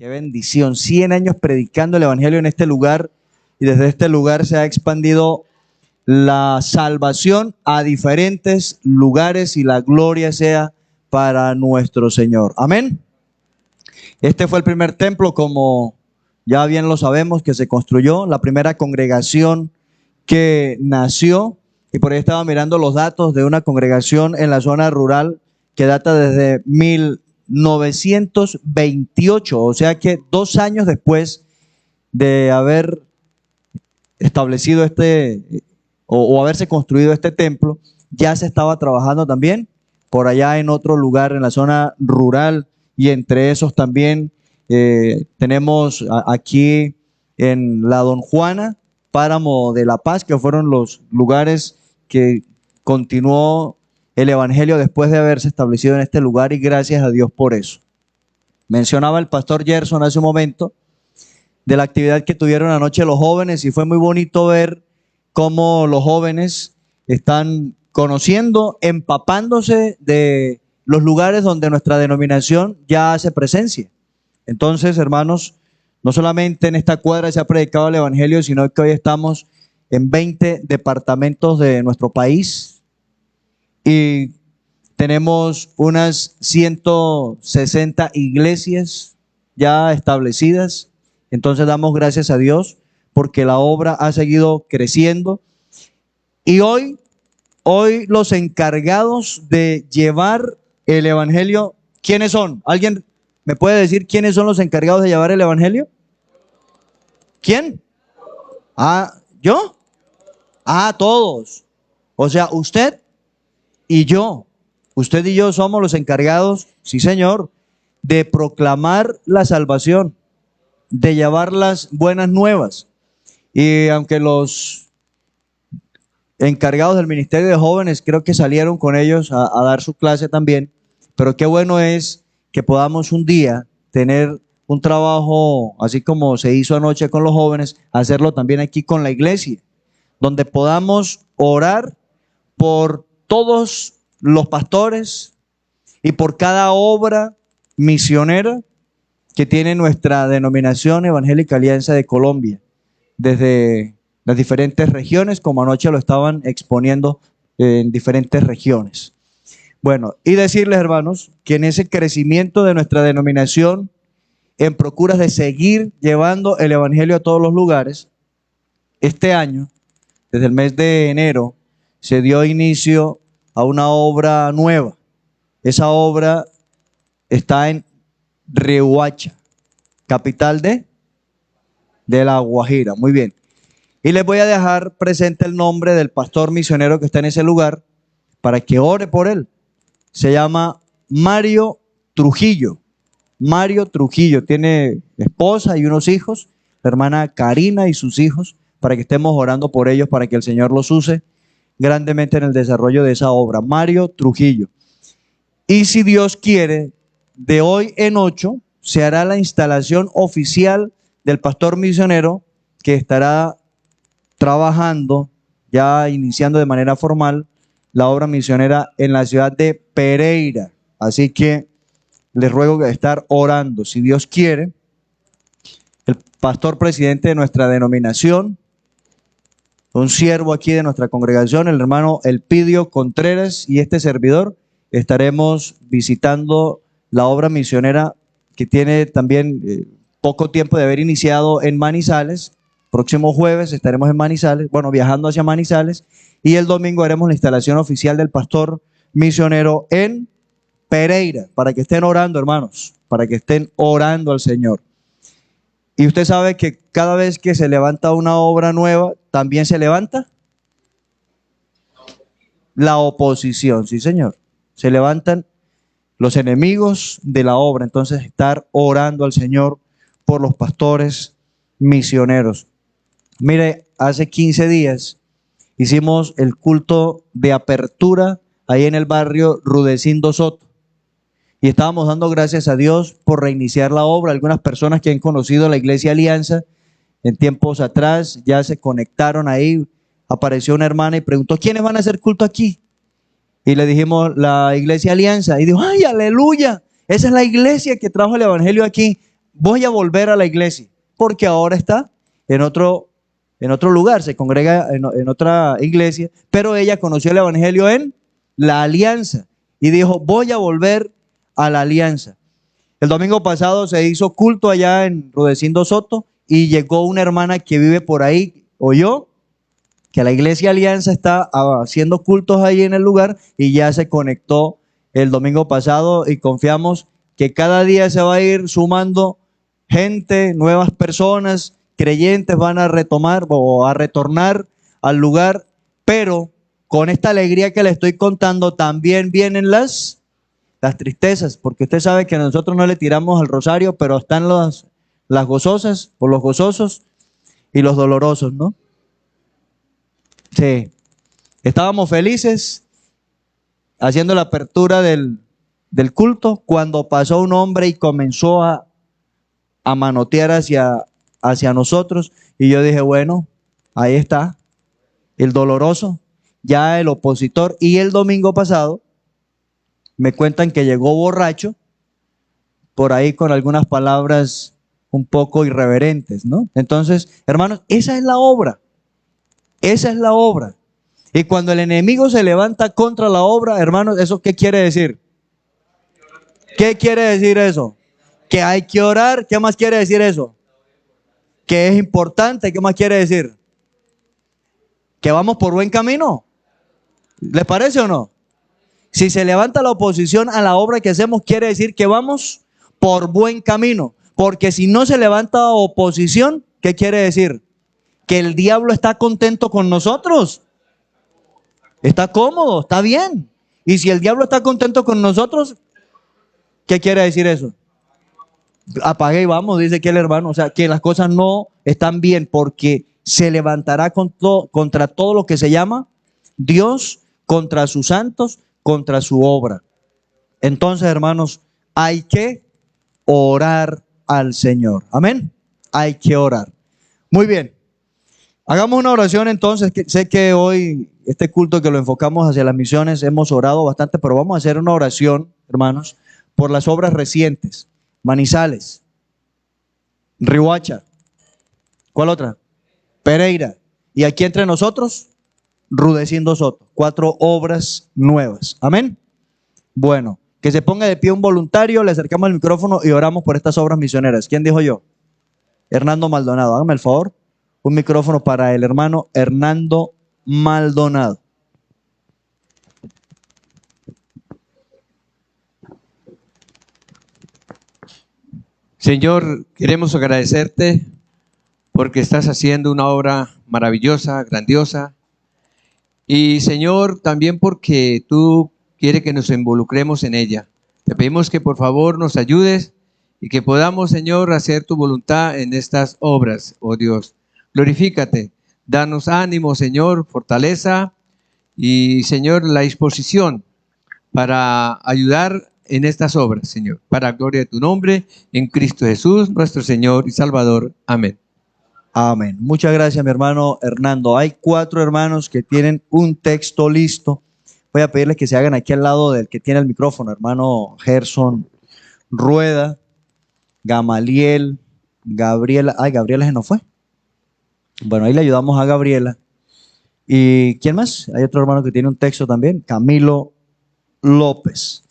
Qué bendición, 100 años predicando el evangelio en este lugar, y desde este lugar se ha expandido la salvación a diferentes lugares, y la gloria sea para nuestro Señor. Amén. Este fue el primer templo, como ya bien lo sabemos, que se construyó, la primera congregación que nació, y por ahí estaba mirando los datos de una congregación en la zona rural que data desde 1928, o sea que 2 años después de haber establecido o haberse construido este templo, ya se estaba trabajando también por allá en otro lugar en la zona rural, y entre esos también tenemos aquí en la Don Juana, Páramo de la Paz, que fueron los lugares que continuó el evangelio después de haberse establecido en este lugar, y gracias a Dios por eso. Mencionaba el pastor Gerson hace un momento de la actividad que tuvieron anoche los jóvenes, y fue muy bonito ver cómo los jóvenes están conociendo, empapándose de los lugares donde nuestra denominación ya hace presencia. Entonces, hermanos, no solamente en esta cuadra se ha predicado el evangelio, sino que hoy estamos en 20 departamentos de nuestro país, y tenemos unas 160 iglesias ya establecidas. Entonces damos gracias a Dios porque la obra ha seguido creciendo. Y hoy los encargados de llevar el evangelio, ¿quiénes son? ¿Alguien me puede decir quiénes son los encargados de llevar el evangelio? ¿Quién? ¿Yo? Todos. O sea, usted y yo. Usted y yo somos los encargados, sí señor, de proclamar la salvación, de llevar las buenas nuevas. Y aunque los encargados del Ministerio de Jóvenes creo que salieron con ellos a dar su clase también, pero qué bueno es que podamos un día tener un trabajo, así como se hizo anoche con los jóvenes, hacerlo también aquí con la iglesia, donde podamos orar por todos los pastores y por cada obra misionera que tiene nuestra denominación Evangélica Alianza de Colombia, desde las diferentes regiones, como anoche lo estaban exponiendo en diferentes regiones. Bueno, y decirles, hermanos, que en ese crecimiento de nuestra denominación, en procuras de seguir llevando el evangelio a todos los lugares, este año, desde el mes de enero, se dio inicio a una obra nueva. Esa obra está en Riohacha, capital de La Guajira. Muy bien. Y les voy a dejar presente el nombre del pastor misionero que está en ese lugar para que ore por él. Se llama Mario Trujillo. Mario Trujillo tiene esposa y unos hijos, la hermana Karina y sus hijos, para que estemos orando por ellos, para que el Señor los use grandemente en el desarrollo de esa obra. Mario Trujillo. Y si Dios quiere, de hoy en 8 se hará la instalación oficial del pastor misionero, que estará trabajando, ya iniciando de manera formal, la obra misionera en la ciudad de Pereira. Así que les ruego que estar orando. Si Dios quiere, el pastor presidente de nuestra denominación, un siervo aquí de nuestra congregación, el hermano Elpidio Contreras, y este servidor estaremos visitando la obra misionera que tiene también poco tiempo de haber iniciado en Manizales. Próximo jueves estaremos en Manizales, viajando hacia Manizales, y el domingo haremos la instalación oficial del pastor misionero en Pereira, para que estén orando, hermanos, para que estén orando al Señor. Y usted sabe que cada vez que se levanta una obra nueva, también se levanta la oposición, sí señor. Se levantan los enemigos de la obra. Entonces, estar orando al Señor por los pastores misioneros. Mire, hace 15 días hicimos el culto de apertura ahí en el barrio Rudecindo Soto, y estábamos dando gracias a Dios por reiniciar la obra. Algunas personas que han conocido la Iglesia Alianza en tiempos atrás ya se conectaron ahí. Apareció una hermana y preguntó: ¿quiénes van a hacer culto aquí? Y le dijimos: la Iglesia Alianza. Y dijo: ¡ay, aleluya! Esa es la iglesia que trajo el evangelio aquí. voy a volver a la iglesia, porque ahora está en otro lugar, se congrega en otra iglesia, pero ella conoció el evangelio en la Alianza y dijo, voy a volver a la Alianza. El domingo pasado se hizo culto allá en Rudecindo Soto y llegó una hermana que vive por ahí, oyó que la iglesia Alianza está haciendo cultos ahí en el lugar y ya se conectó el domingo pasado y confiamos que cada día se va a ir sumando gente, nuevas personas, creyentes van a retomar o a retornar al lugar, pero con esta alegría que le estoy contando también vienen las tristezas, porque usted sabe que nosotros no le tiramos al rosario, pero están las gozosas o los gozosos y los dolorosos, ¿no? Sí, estábamos felices haciendo la apertura del culto cuando pasó un hombre y comenzó a manotear hacia nosotros y yo dije, bueno, ahí está el doloroso, ya el opositor. Y el domingo pasado me cuentan que llegó borracho por ahí con algunas palabras un poco irreverentes, ¿no? Entonces, hermanos, esa es la obra. Esa es la obra. Y cuando el enemigo se levanta contra la obra, hermanos, ¿eso qué quiere decir? ¿Qué quiere decir eso? Que hay que orar. ¿Qué más quiere decir eso? Que es importante. ¿Qué más quiere decir? Que vamos por buen camino. ¿Les parece o no? Si se levanta la oposición a la obra que hacemos, quiere decir que vamos por buen camino. Porque si no se levanta oposición, ¿qué quiere decir? Que el diablo está contento con nosotros. Está cómodo, está bien. Y si el diablo está contento con nosotros, ¿qué quiere decir eso? Apague y vamos, dice aquí el hermano. O sea, que las cosas no están bien porque se levantará contra todo lo que se llama Dios, contra sus santos, contra su obra. Entonces, hermanos, hay que orar al Señor. Amén. Hay que orar. Muy bien. Hagamos una oración entonces. Sé que hoy este culto que lo enfocamos hacia las misiones hemos orado bastante, pero vamos a hacer una oración, hermanos, por las obras recientes. Manizales, Riohacha, ¿cuál otra? Pereira. Y aquí entre nosotros, Rudecindo Soto. 4 obras nuevas. Amén. Bueno, que se ponga de pie un voluntario, le acercamos el micrófono y oramos por estas obras misioneras. ¿Quién dijo yo? Hernando Maldonado. Hágame el favor. Un micrófono para el hermano Hernando Maldonado. Señor, queremos agradecerte porque estás haciendo una obra maravillosa, grandiosa. Y Señor, también porque tú quieres que nos involucremos en ella. Te pedimos que por favor nos ayudes y que podamos, Señor, hacer tu voluntad en estas obras, oh Dios. Glorifícate, danos ánimo, Señor, fortaleza y, Señor, la disposición para ayudar en estas obras, Señor, para gloria de tu nombre, en Cristo Jesús, nuestro Señor y Salvador. Amén. Amén. Muchas gracias, mi hermano Hernando. Hay 4 hermanos que tienen un texto listo. Voy a pedirles que se hagan aquí al lado del que tiene el micrófono, hermano Gerson Rueda, Gamaliel, Gabriela. Ay, Gabriela se nos fue. Bueno, ahí le ayudamos a Gabriela. ¿Y quién más? Hay otro hermano que tiene un texto también, Camilo López.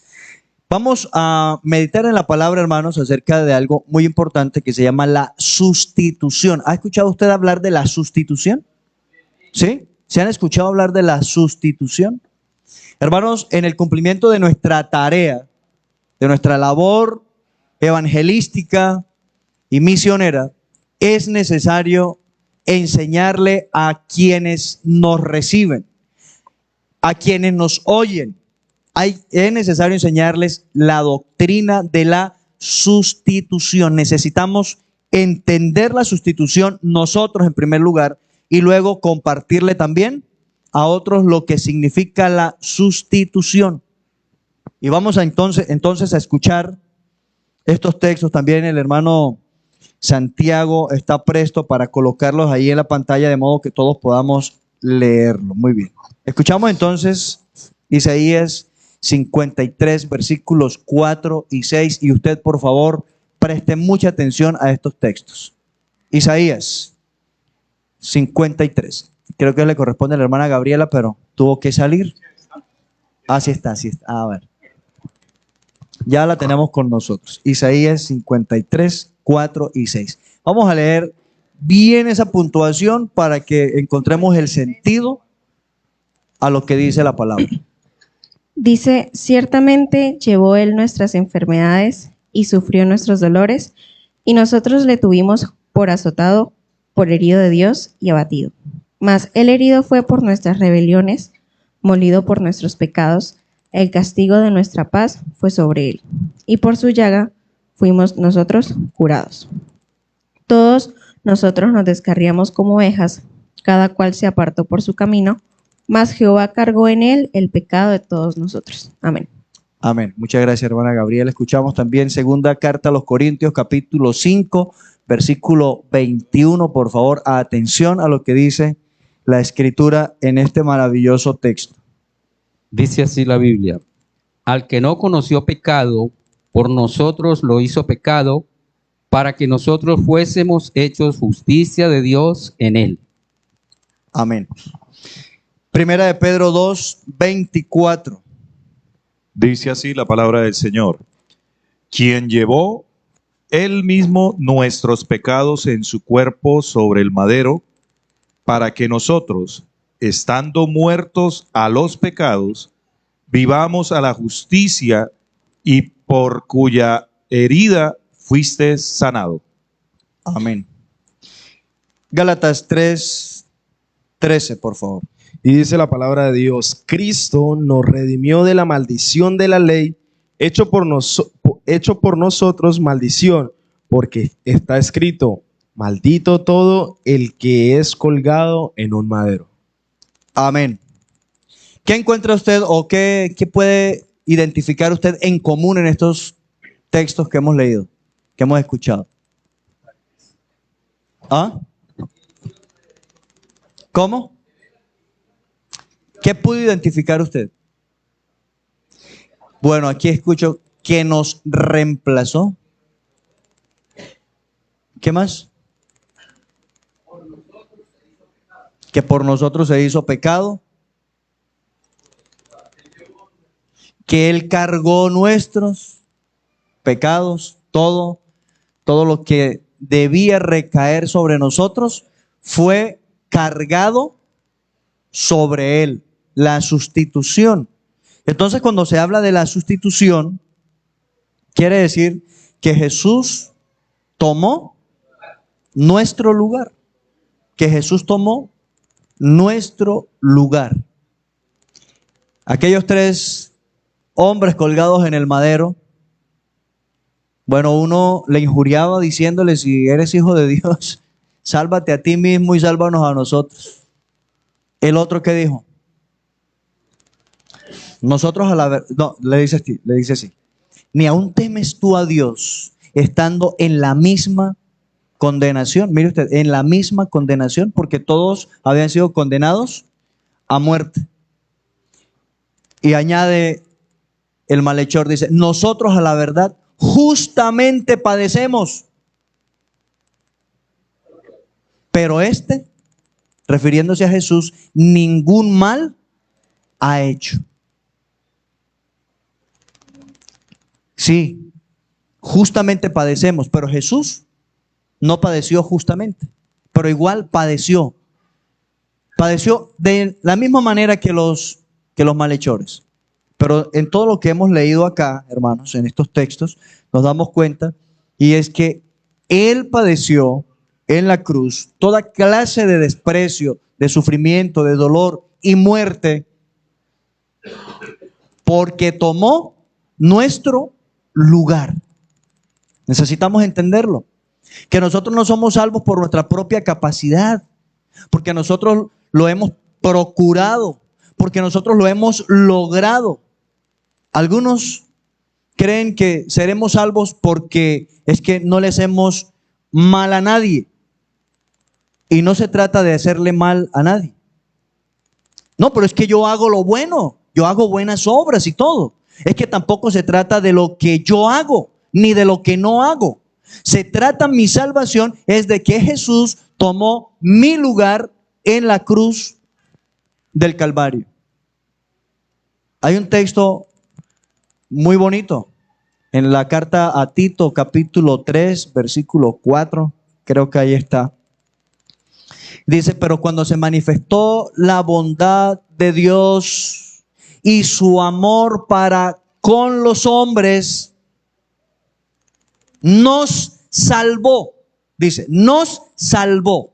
Vamos a meditar en la palabra, hermanos, acerca de algo muy importante que se llama la sustitución. ¿Ha escuchado usted hablar de la sustitución? ¿Sí? ¿Se han escuchado hablar de la sustitución? Hermanos, en el cumplimiento de nuestra tarea, de nuestra labor evangelística y misionera, es necesario enseñarle a quienes nos reciben, a quienes nos oyen. Es necesario enseñarles la doctrina de la sustitución. Necesitamos entender la sustitución nosotros en primer lugar y luego compartirle también a otros lo que significa la sustitución. Y vamos a entonces a escuchar estos textos. También el hermano Santiago está presto para colocarlos ahí en la pantalla de modo que todos podamos leerlo. Muy bien. Escuchamos entonces Isaías 53, versículos 4 y 6. Y usted, por favor, Presten mucha atención a estos textos. Isaías 53. Creo que le corresponde a la hermana Gabriela, pero tuvo que salir. Así está, así está. A ver. Ya la tenemos con nosotros. Isaías 53, 4 y 6. Vamos a leer bien esa puntuación para que encontremos el sentido a lo que dice la palabra. Dice, ciertamente llevó él nuestras enfermedades y sufrió nuestros dolores, y nosotros le tuvimos por azotado, por herido de Dios y abatido. Mas el herido fue por nuestras rebeliones, molido por nuestros pecados, el castigo de nuestra paz fue sobre él, y por su llaga fuimos nosotros curados. Todos nosotros nos descarriamos como ovejas, cada cual se apartó por su camino, mas Jehová cargó en él el pecado de todos nosotros. Amén. Amén. Muchas gracias, hermana Gabriela. Escuchamos también segunda carta a los Corintios, capítulo 5, versículo 21. Por favor, atención a lo que dice la Escritura en este maravilloso texto. Dice así la Biblia: al que no conoció pecado, por nosotros lo hizo pecado, para que nosotros fuésemos hechos justicia de Dios en él. Amén. Primera de Pedro 2, 24. Dice así la palabra del Señor: quien llevó él mismo nuestros pecados en su cuerpo sobre el madero, para que nosotros, estando muertos a los pecados, vivamos a la justicia, y por cuya herida fuiste sanado. Amén. Gálatas 3, 13, por favor. Y dice la palabra de Dios: Cristo nos redimió de la maldición de la ley, hecho por nosotros maldición, porque está escrito: maldito todo el que es colgado en un madero. Amén. ¿Qué encuentra usted o qué puede identificar usted en común en estos textos que hemos leído, que hemos escuchado? ¿Ah? ¿Cómo? ¿Qué pudo identificar usted? Bueno, aquí escucho que nos reemplazó. ¿Qué más? Que por nosotros se hizo pecado. Que Él cargó nuestros pecados, todo lo que debía recaer sobre nosotros fue cargado sobre Él. La sustitución. Entonces, cuando se habla de la sustitución, quiere decir que Jesús tomó nuestro lugar. Que Jesús tomó nuestro lugar. Aquellos 3 hombres colgados en el madero, bueno, uno le injuriaba diciéndole: si eres hijo de Dios, sálvate a ti mismo y sálvanos a nosotros. El otro, ¿qué dijo? Nosotros a la verdad, no, le dice así: ni aún temes tú a Dios, estando en la misma condenación. Mire usted, en la misma condenación, porque todos habían sido condenados a muerte. Y añade el malhechor, dice: nosotros a la verdad justamente padecemos, pero refiriéndose a Jesús, ningún mal ha hecho. Sí, justamente padecemos, pero Jesús no padeció justamente, pero igual padeció. Padeció de la misma manera que los malhechores. Pero en todo lo que hemos leído acá, hermanos, en estos textos, nos damos cuenta, y es que Él padeció en la cruz toda clase de desprecio, de sufrimiento, de dolor y muerte, porque tomó nuestro lugar. Necesitamos entenderlo, que nosotros no somos salvos por nuestra propia capacidad, porque nosotros lo hemos procurado, porque nosotros lo hemos logrado. Algunos creen que seremos salvos porque es que no le hacemos mal a nadie, y no se trata de hacerle mal a nadie. No, pero es que yo hago lo bueno, yo hago buenas obras y todo. Es que tampoco se trata de lo que yo hago, ni de lo que no hago. Se trata mi salvación es de que Jesús tomó mi lugar en la cruz del Calvario. Hay un texto muy bonito en la carta a Tito, capítulo 3, versículo 4, creo que ahí está. Dice, pero cuando se manifestó la bondad de Dios y su amor para con los hombres, nos salvó, dice, nos salvó,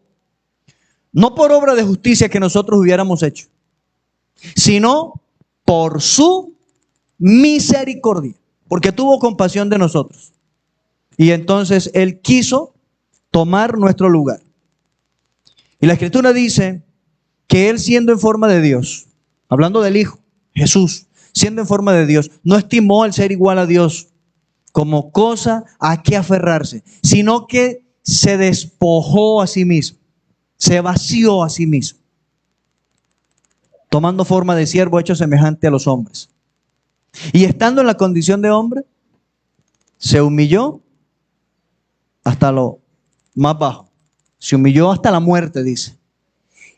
no por obra de justicia que nosotros hubiéramos hecho, sino por su misericordia, porque tuvo compasión de nosotros. Y entonces Él quiso tomar nuestro lugar. Y la Escritura dice que Él, siendo en forma de Dios, hablando del Hijo, Jesús, siendo en forma de Dios, no estimó el ser igual a Dios como cosa a que aferrarse, sino que se despojó a sí mismo, se vació a sí mismo, tomando forma de siervo hecho semejante a los hombres. Y estando en la condición de hombre, se humilló hasta lo más bajo. Se humilló hasta la muerte, dice.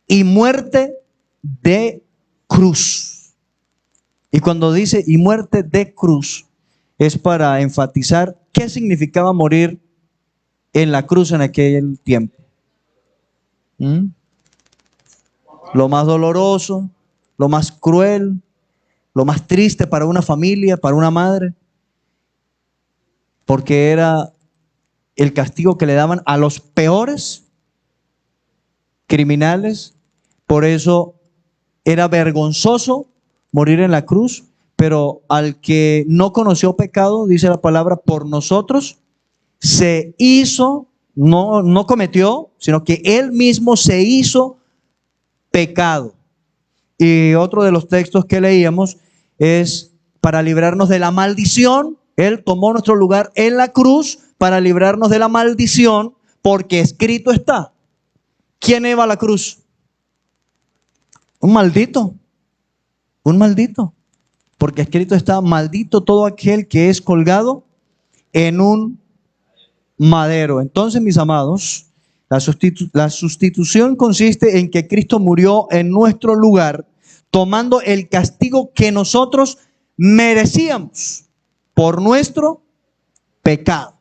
Y muerte de cruz. Y cuando dice y muerte de cruz, es para enfatizar qué significaba morir en la cruz en aquel tiempo. Lo más doloroso, lo más cruel, lo más triste para una familia, para una madre, porque era el castigo que le daban a los peores criminales. Por eso era vergonzoso morir en la cruz, pero al que no conoció pecado, dice la palabra, por nosotros se hizo, no cometió, sino que Él mismo se hizo pecado. Y otro de los textos que leíamos es para librarnos de la maldición. Él tomó nuestro lugar en la cruz para librarnos de la maldición, porque escrito está. ¿Quién iba a la cruz? Un maldito. Un maldito. Porque escrito está, maldito todo aquel que es colgado en un madero. Entonces, mis amados, la sustitución consiste en que Cristo murió en nuestro lugar, tomando el castigo que nosotros merecíamos por nuestro pecado.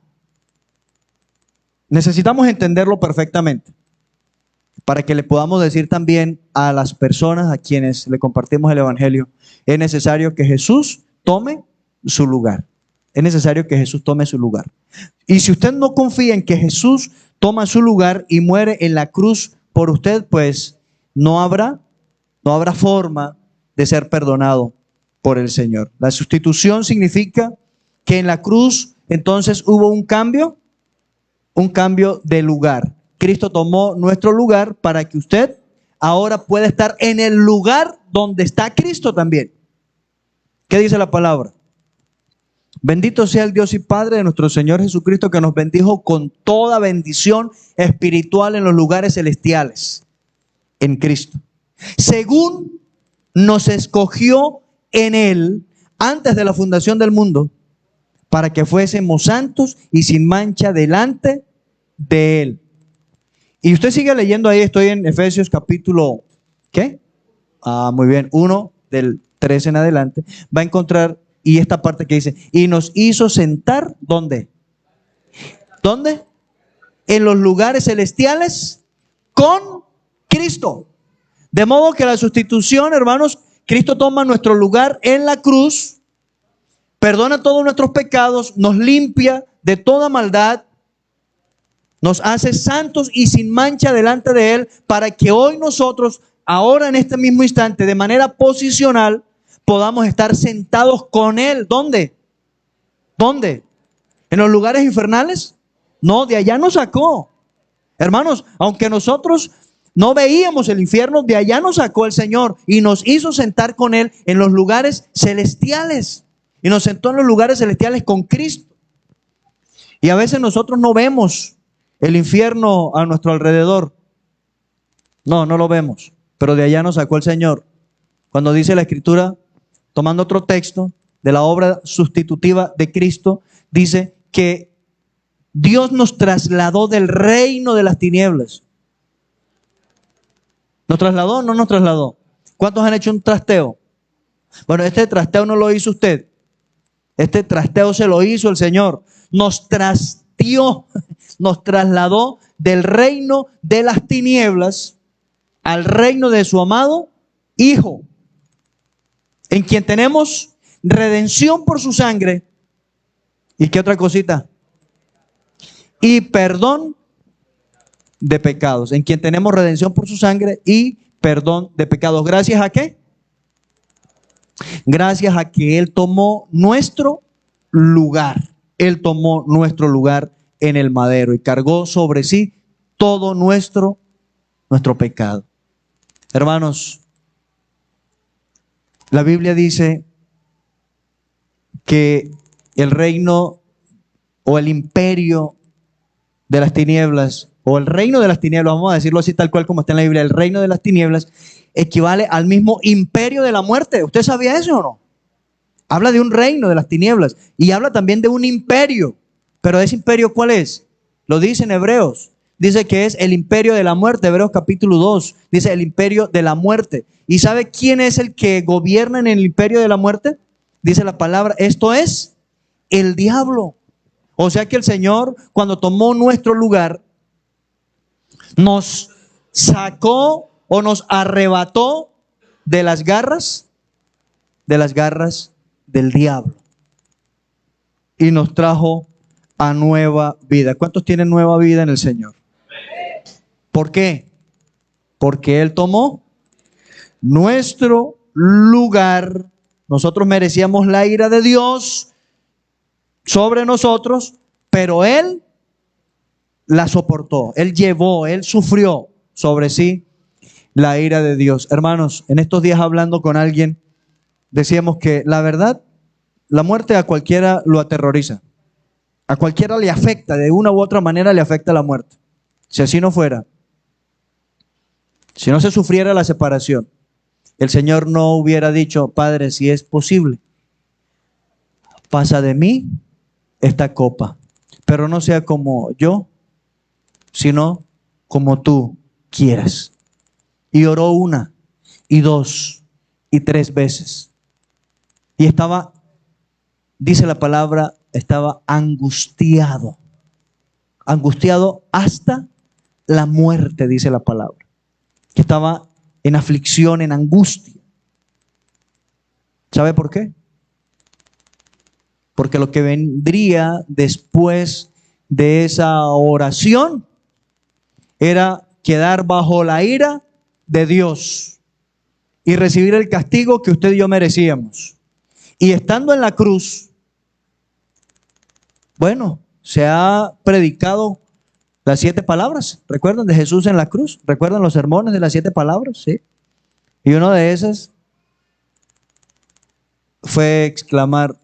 Necesitamos entenderlo perfectamente para que le podamos decir también a las personas a quienes le compartimos el Evangelio, es necesario que Jesús tome su lugar. Es necesario que Jesús tome su lugar. Y si usted no confía en que Jesús toma su lugar y muere en la cruz por usted, pues no habrá forma de ser perdonado por el Señor. La sustitución significa que en la cruz entonces hubo un cambio de lugar. Cristo tomó nuestro lugar para que usted ahora pueda estar en el lugar donde está Cristo también. ¿Qué dice la palabra? Bendito sea el Dios y Padre de nuestro Señor Jesucristo, que nos bendijo con toda bendición espiritual en los lugares celestiales en Cristo, según nos escogió en Él antes de la fundación del mundo, para que fuésemos santos y sin mancha delante de Él. Y usted sigue leyendo ahí, estoy en Efesios capítulo, ¿qué? Muy bien, 1 del 13 en adelante, va a encontrar, y esta parte que dice, y nos hizo sentar, ¿dónde? ¿Dónde? En los lugares celestiales con Cristo. De modo que la sustitución, hermanos, Cristo toma nuestro lugar en la cruz, perdona todos nuestros pecados, nos limpia de toda maldad, nos hace santos y sin mancha delante de Él, para que hoy nosotros, ahora en este mismo instante, de manera posicional, podamos estar sentados con Él. ¿Dónde? ¿Dónde? ¿En los lugares infernales? No, de allá nos sacó. Hermanos, aunque nosotros no veíamos el infierno, de allá nos sacó el Señor y nos hizo sentar con Él en los lugares celestiales. Y nos sentó en los lugares celestiales con Cristo. Y a veces nosotros no vemos el infierno a nuestro alrededor. No lo vemos. Pero de allá nos sacó el Señor. Cuando dice la Escritura, tomando otro texto de la obra sustitutiva de Cristo, dice que Dios nos trasladó del reino de las tinieblas. ¿Nos trasladó o no nos trasladó? ¿Cuántos han hecho un trasteo? Bueno, este trasteo no lo hizo usted. Este trasteo se lo hizo el Señor. Nos trasteó, nos trasladó del reino de las tinieblas al reino de su amado Hijo, en quien tenemos redención por su sangre. ¿Y qué otra cosita? Y perdón de pecados, en quien tenemos redención por su sangre y perdón de pecados. ¿Gracias a qué? Gracias a que Él tomó nuestro lugar. Él tomó nuestro lugar en el madero y cargó sobre sí todo nuestro pecado. Hermanos, la Biblia dice que el reino o el imperio de las tinieblas, o el reino de las tinieblas, vamos a decirlo así tal cual como está en la Biblia, el reino de las tinieblas equivale al mismo imperio de la muerte. ¿Usted sabía eso o no? Habla de un reino de las tinieblas y habla también de un imperio. Pero ese imperio, ¿cuál es? Lo dice en Hebreos. Dice que es el imperio de la muerte. Hebreos capítulo 2. Dice el imperio de la muerte. ¿Y sabe quién es el que gobierna en el imperio de la muerte? Dice la palabra, esto es el diablo. O sea que el Señor, cuando tomó nuestro lugar, nos sacó o nos arrebató de las garras del diablo y nos trajo a nueva vida. ¿Cuántos tienen nueva vida en el Señor? ¿Por qué? Porque Él tomó nuestro lugar. Nosotros merecíamos la ira de Dios sobre nosotros, pero Él la soportó. Él llevó, Él sufrió sobre sí la ira de Dios. Hermanos, en estos días hablando con alguien, decíamos que la verdad, la muerte a cualquiera lo aterroriza. A cualquiera le afecta, de una u otra manera le afecta la muerte. Si así no fuera, si no se sufriera la separación, el Señor no hubiera dicho, Padre, si es posible, pasa de mí esta copa, pero no sea como yo, sino como tú quieras. Y oró una, y dos, y tres veces. Y estaba, dice la palabra, estaba angustiado. Angustiado hasta la muerte, dice la palabra. Que estaba en aflicción, en angustia. ¿Sabe por qué? Porque lo que vendría después de esa oración era quedar bajo la ira de Dios y recibir el castigo que usted y yo merecíamos. Y estando en la cruz, bueno, se ha predicado las 7 palabras. ¿Recuerdan de Jesús en la cruz? ¿Recuerdan los sermones de las 7 palabras? Sí. Y una de esas fue exclamar,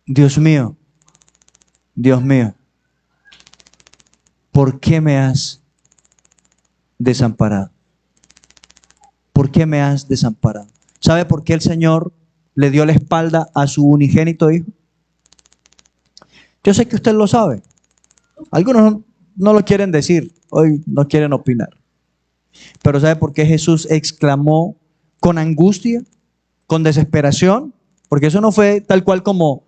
Dios mío, ¿por qué me has desamparado? ¿Por qué me has desamparado? ¿Sabe por qué el Señor le dio la espalda a su unigénito Hijo? Yo sé que usted lo sabe. Algunos no lo quieren decir, hoy no quieren opinar. Pero ¿sabe por qué Jesús exclamó con angustia, con desesperación? Porque eso no fue tal cual como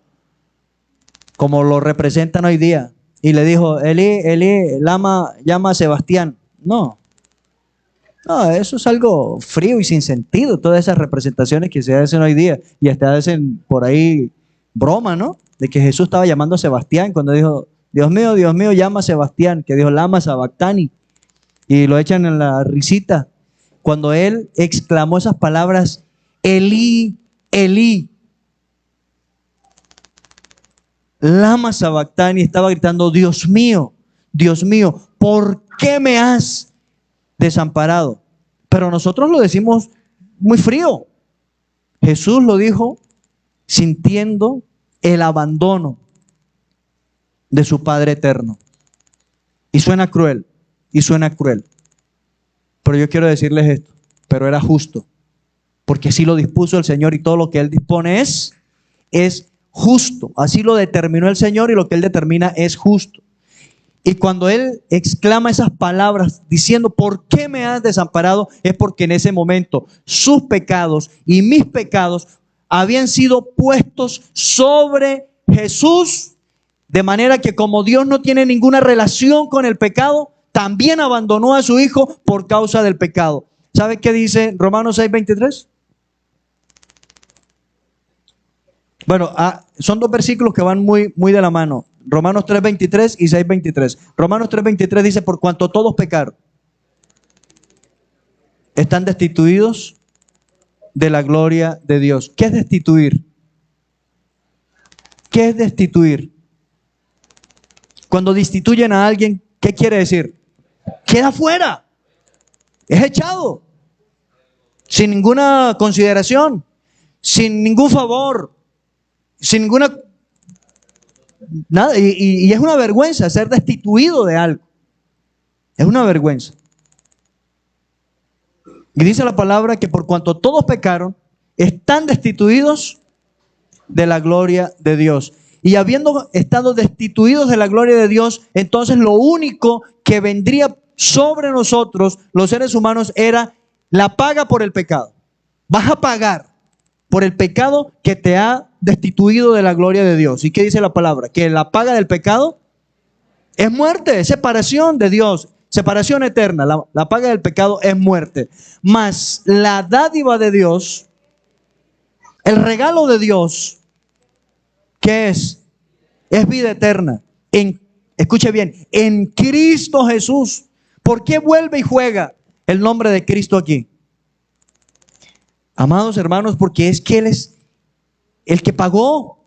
lo representan hoy día. Y le dijo, Elí, Elí, llama a Sebastián. No, eso es algo frío y sin sentido, todas esas representaciones que se hacen hoy día. Y hasta hacen por ahí broma, ¿no? De que Jesús estaba llamando a Sebastián cuando dijo, Dios mío, llama a Sebastián, que dijo, lama sabactani. Y lo echan en la risita. Cuando él exclamó esas palabras, Elí, Elí, lama sabactani, estaba gritando, Dios mío, ¿por qué me has desamparado? Pero nosotros lo decimos muy frío. Jesús lo dijo sintiendo el abandono de su Padre eterno. Y suena cruel, pero yo quiero decirles esto, pero era justo, porque así lo dispuso el Señor y todo lo que Él dispone es justo. Así lo determinó el Señor y lo que Él determina es justo. Y cuando Él exclama esas palabras diciendo, ¿por qué me has desamparado? Es porque en ese momento sus pecados y mis pecados habían sido puestos sobre Jesús, de manera que como Dios no tiene ninguna relación con el pecado, también abandonó a su Hijo por causa del pecado. ¿Sabe qué dice Romanos 6:23? Bueno, son dos versículos que van muy de la mano. Romanos 3:23 y 6:23. Romanos 3:23 dice, por cuanto todos pecaron, están destituidos de la gloria de Dios. ¿Qué es destituir? ¿Qué es destituir? Cuando destituyen a alguien, ¿qué quiere decir? Queda fuera. Es echado. Sin ninguna consideración. Sin ningún favor. Sin ninguna... nada. Y es una vergüenza ser destituido de algo. Es una vergüenza. Y dice la palabra que por cuanto todos pecaron, están destituidos de la gloria de Dios. Y habiendo estado destituidos de la gloria de Dios, entonces lo único que vendría sobre nosotros, los seres humanos, era la paga por el pecado. Vas a pagar por el pecado que te ha destituido de la gloria de Dios. ¿Y qué dice la palabra? Que la paga del pecado es muerte, es separación de Dios, separación eterna. La paga del pecado es muerte. Mas la dádiva de Dios, el regalo de Dios, ¿qué es? Es vida eterna. Escuche bien, en Cristo Jesús. ¿Por qué vuelve y juega el nombre de Cristo aquí? Amados hermanos, porque es que Él es el que pagó.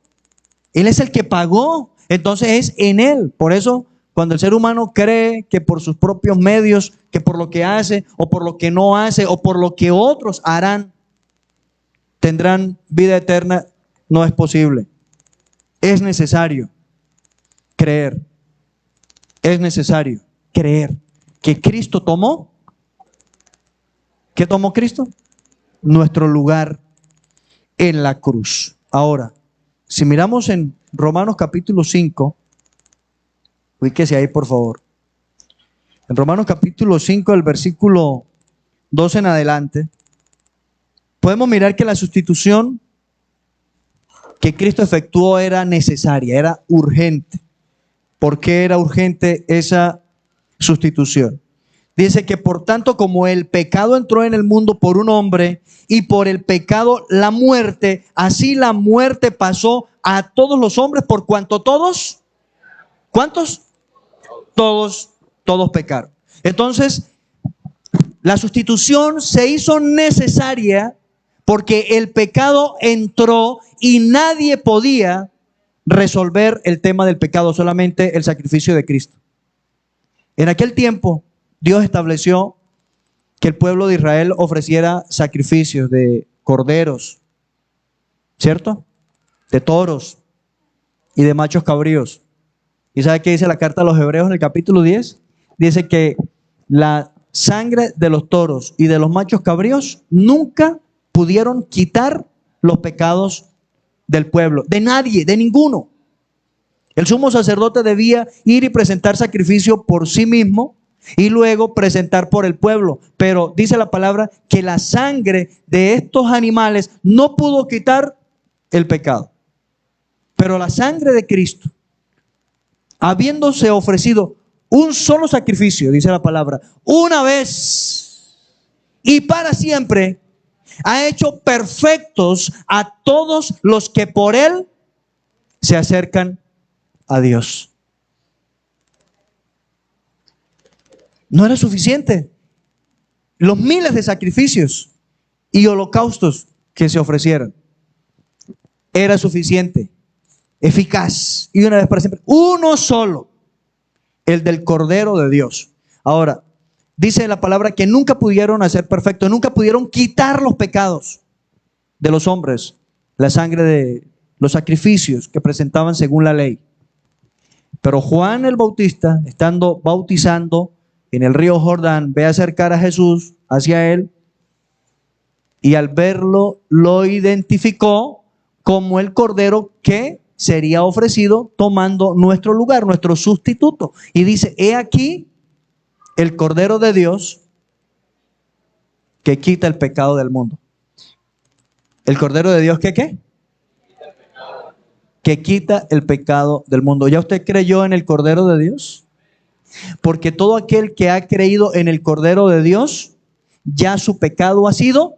Él es el que pagó. Entonces es en Él. Por eso, cuando el ser humano cree que por sus propios medios, que por lo que hace, o por lo que no hace, o por lo que otros harán, tendrán vida eterna, no es posible. Es necesario creer. Es necesario creer que Cristo tomó. ¿Qué tomó Cristo? Nuestro lugar en la cruz. Ahora, si miramos en Romanos capítulo 5, ubíquese ahí por favor. En Romanos capítulo 5, el versículo 2 en adelante, podemos mirar que la sustitución que Cristo efectuó era necesaria, era urgente. ¿Por qué era urgente esa sustitución? Dice que por tanto como el pecado entró en el mundo por un hombre y por el pecado la muerte, así la muerte pasó a todos los hombres por cuanto todos, ¿cuántos? Todos pecaron. Entonces, la sustitución se hizo necesaria porque el pecado entró y nadie podía resolver el tema del pecado, solamente el sacrificio de Cristo. En aquel tiempo, Dios estableció que el pueblo de Israel ofreciera sacrificios de corderos, ¿cierto? De toros y de machos cabríos. ¿Y sabe qué dice la carta a los Hebreos en el capítulo 10? Dice que la sangre de los toros y de los machos cabríos nunca pudieron quitar los pecados del pueblo, de nadie, de ninguno. El sumo sacerdote debía ir y presentar sacrificio por sí mismo y luego presentar por el pueblo. Pero dice la palabra que la sangre de estos animales no pudo quitar el pecado. Pero la sangre de Cristo, habiéndose ofrecido un solo sacrificio, dice la palabra, una vez y para siempre, ha hecho perfectos a todos los que por Él se acercan a Dios. No era suficiente los miles de sacrificios y holocaustos que se ofrecieron. Era suficiente, eficaz y una vez para siempre, uno solo, el del Cordero de Dios. Ahora, dice la palabra que nunca pudieron hacer perfecto, nunca pudieron quitar los pecados de los hombres, la sangre de los sacrificios que presentaban según la ley. Pero Juan el Bautista, estando bautizando en el río Jordán, ve acercar a Jesús hacia él y al verlo lo identificó como el cordero que sería ofrecido tomando nuestro lugar, nuestro sustituto. Y dice, he aquí el Cordero de Dios que quita el pecado del mundo. ¿El Cordero de Dios que qué? Que quita el pecado del mundo. ¿Ya usted creyó en el Cordero de Dios? Porque todo aquel que ha creído en el Cordero de Dios, ya su pecado ha sido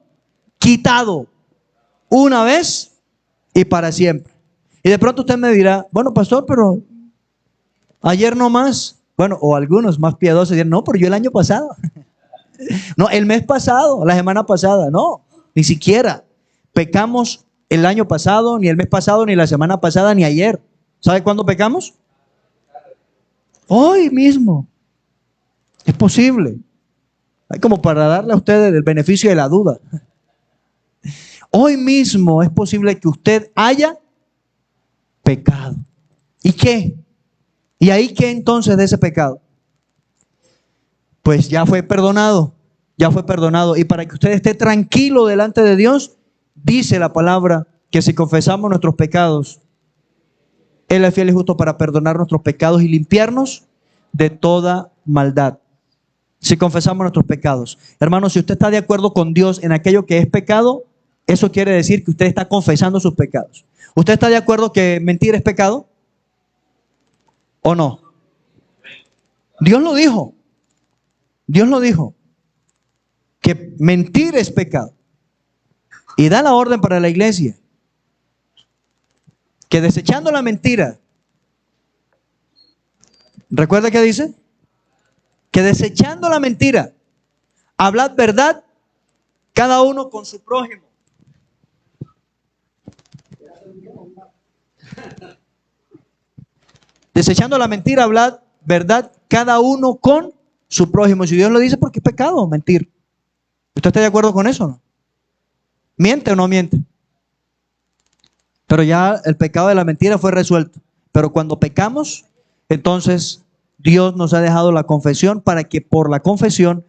quitado una vez y para siempre. Y de pronto usted me dirá, bueno, pastor, pero ayer no más. Bueno, o algunos más piadosos dirán, no, pero yo el año pasado. No, el mes pasado, la semana pasada. No, ni siquiera. Pecamos el año pasado, ni el mes pasado, ni la semana pasada, ni ayer. ¿Sabe cuándo pecamos? Hoy mismo. Es posible. Hay como para darle a ustedes el beneficio de la duda. Hoy mismo es posible que usted haya pecado. ¿Y qué? ¿Y ahí qué entonces de ese pecado? Pues ya fue perdonado. Ya fue perdonado. Y para que usted esté tranquilo delante de Dios, dice la palabra que si confesamos nuestros pecados, Él es fiel y justo para perdonar nuestros pecados y limpiarnos de toda maldad. Si confesamos nuestros pecados. Hermanos, si usted está de acuerdo con Dios en aquello que es pecado, eso quiere decir que usted está confesando sus pecados. ¿Usted está de acuerdo que mentir es pecado? ¿O no? Dios lo dijo. Dios lo dijo. Que mentir es pecado. Y da la orden para la iglesia. Que desechando la mentira. ¿Recuerda qué dice? Que desechando la mentira, hablad verdad, cada uno con su prójimo. Desechando la mentira, hablad verdad, cada uno con su prójimo. Si Dios lo dice, porque es pecado mentir. ¿Usted está de acuerdo con eso o no? ¿Miente o no miente? Pero ya el pecado de la mentira fue resuelto. Pero cuando pecamos, entonces Dios nos ha dejado la confesión para que por la confesión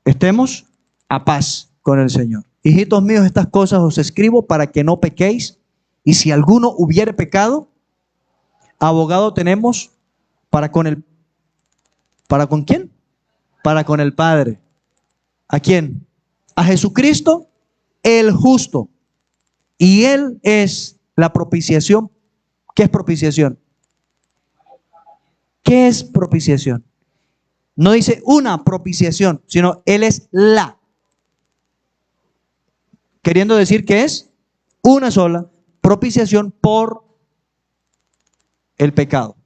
estemos a paz con el Señor. Hijitos míos, estas cosas os escribo para que no pequéis. Y si alguno hubiere pecado, abogado tenemos ¿para con quién? Para con el Padre. ¿A quién? A Jesucristo, el justo. Y Él es la propiciación. ¿Qué es propiciación? ¿Qué es propiciación? No dice una propiciación, sino Él es la. Queriendo decir que es una sola propiciación por el pecado.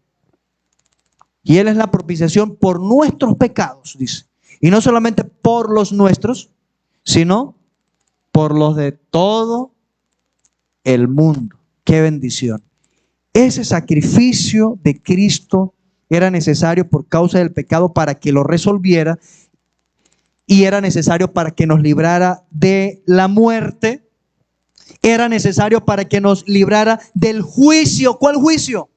Y Él es la propiciación por nuestros pecados, dice. Y no solamente por los nuestros, sino por los de todo el mundo. ¡Qué bendición! Ese sacrificio de Cristo era necesario por causa del pecado para que lo resolviera, y era necesario para que nos librara de la muerte, era necesario para que nos librara del juicio. ¿Cuál juicio?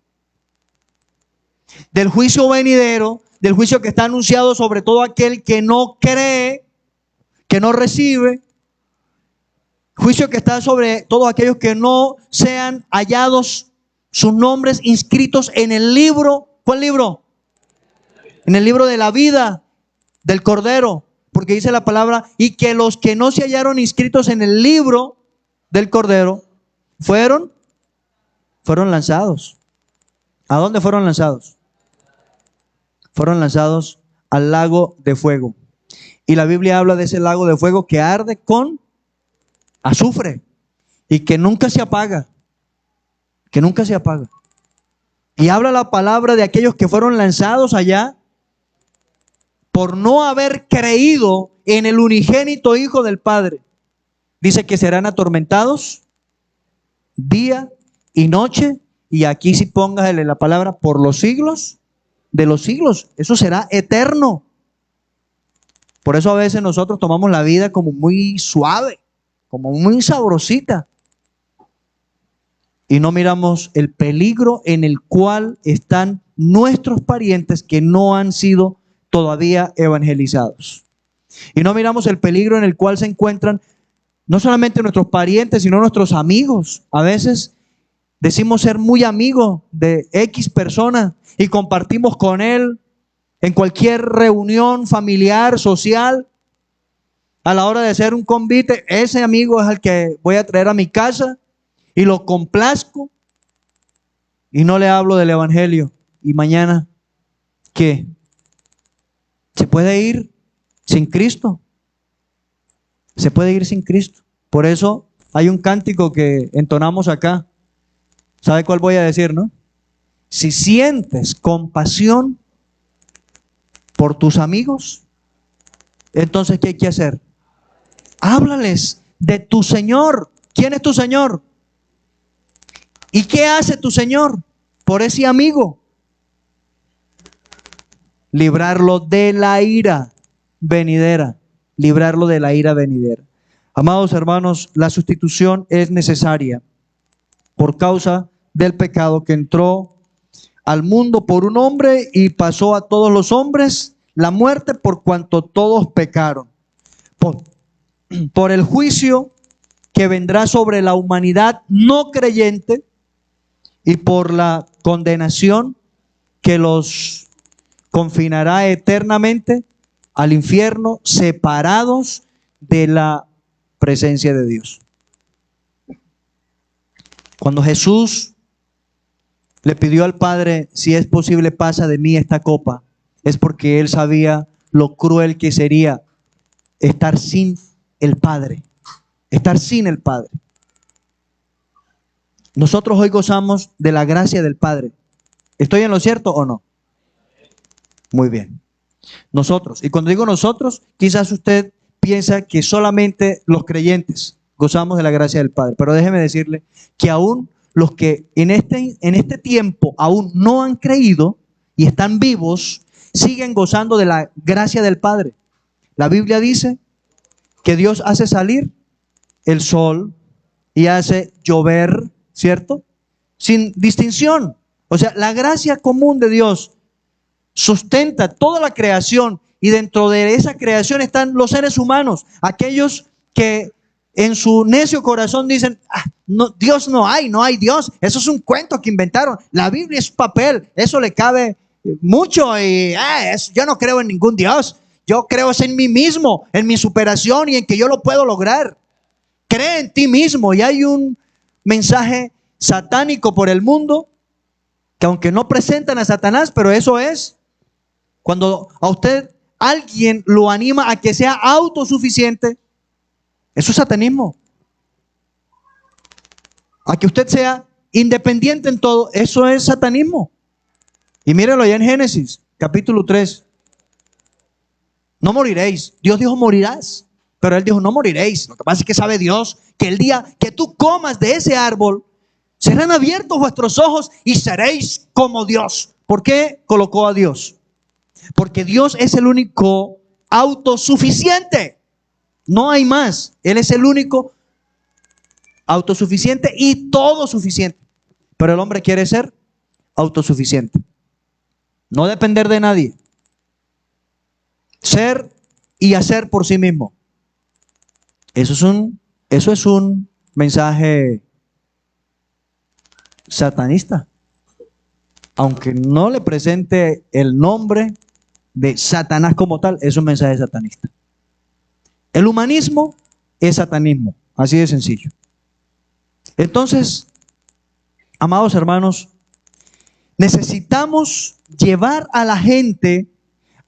Del juicio venidero, del juicio que está anunciado sobre todo aquel que no cree, que no recibe. Juicio que está sobre todos aquellos que no sean hallados sus nombres inscritos en el libro. ¿Cuál libro? En el libro de la vida del Cordero. Porque dice la palabra, y que los que no se hallaron inscritos en el libro del Cordero fueron lanzados. ¿A dónde fueron lanzados? Fueron lanzados al lago de fuego. Y la Biblia habla de ese lago de fuego que arde con azufre y que nunca se apaga. Que nunca se apaga. Y habla la palabra de aquellos que fueron lanzados allá por no haber creído en el unigénito Hijo del Padre. Dice que serán atormentados día y noche. Y aquí sí póngale la palabra por los siglos de los siglos. Eso será eterno. Por eso a veces nosotros tomamos la vida como muy suave, como muy sabrosita. Y no miramos el peligro en el cual están nuestros parientes que no han sido todavía evangelizados. Y no miramos el peligro en el cual se encuentran no solamente nuestros parientes, sino nuestros amigos. A veces decimos ser muy amigos de X persona y compartimos con él en cualquier reunión familiar, social. A la hora de hacer un convite, ese amigo es el que voy a traer a mi casa y lo complazco y no le hablo del evangelio. Y mañana, ¿qué? ¿Se puede ir sin Cristo? Se puede ir sin Cristo. Por eso hay un cántico que entonamos acá. ¿Sabe cuál voy a decir, no? Si sientes compasión por tus amigos, entonces ¿qué hay que hacer? Háblales de tu Señor. ¿Quién es tu Señor? ¿Y qué hace tu Señor por ese amigo? Librarlo de la ira venidera. Librarlo de la ira venidera. Amados hermanos, la sustitución es necesaria por causa del pecado que entró al mundo por un hombre y pasó a todos los hombres la muerte por cuanto todos pecaron. Por el juicio que vendrá sobre la humanidad no creyente y por la condenación que los confinará eternamente al infierno, separados de la presencia de Dios. Cuando Jesús le pidió al Padre, si es posible, pasa de mí esta copa, es porque él sabía lo cruel que sería estar sin el Padre, estar sin el Padre. Nosotros hoy gozamos de la gracia del Padre. ¿Estoy en lo cierto o no? Muy bien. Nosotros, y cuando digo nosotros, quizás usted piensa que solamente los creyentes gozamos de la gracia del Padre, pero déjeme decirle que aún los que en este tiempo aún no han creído y están vivos, siguen gozando de la gracia del Padre. La Biblia dice que Dios hace salir el sol y hace llover, ¿cierto? Sin distinción. O sea, la gracia común de Dios sustenta toda la creación y dentro de esa creación están los seres humanos, aquellos que en su necio corazón dicen, no, Dios no hay Dios, eso es un cuento que inventaron, la Biblia es papel, eso le cabe mucho y yo no creo en ningún Dios, yo creo en mí mismo, en mi superación y en que yo lo puedo lograr. Cree en ti mismo. Y hay un mensaje satánico por el mundo que aunque no presentan a Satanás, pero eso es cuando a usted alguien lo anima a que sea autosuficiente. Eso es satanismo. A que usted sea independiente en todo, eso es satanismo. Y mírenlo allá en Génesis, capítulo 3. No moriréis. Dios dijo morirás, pero él dijo no moriréis. Lo que pasa es que sabe Dios que el día que tú comas de ese árbol, serán abiertos vuestros ojos y seréis como Dios. ¿Por qué colocó a Dios? Porque Dios es el único autosuficiente. No hay más. Él es el único autosuficiente y todo suficiente. Pero el hombre quiere ser autosuficiente. No depender de nadie. Ser y hacer por sí mismo. Eso es un mensaje satanista. Aunque no le presente el nombre de Satanás como tal, es un mensaje satanista. El humanismo es satanismo, así de sencillo. Entonces, amados hermanos, necesitamos llevar a la gente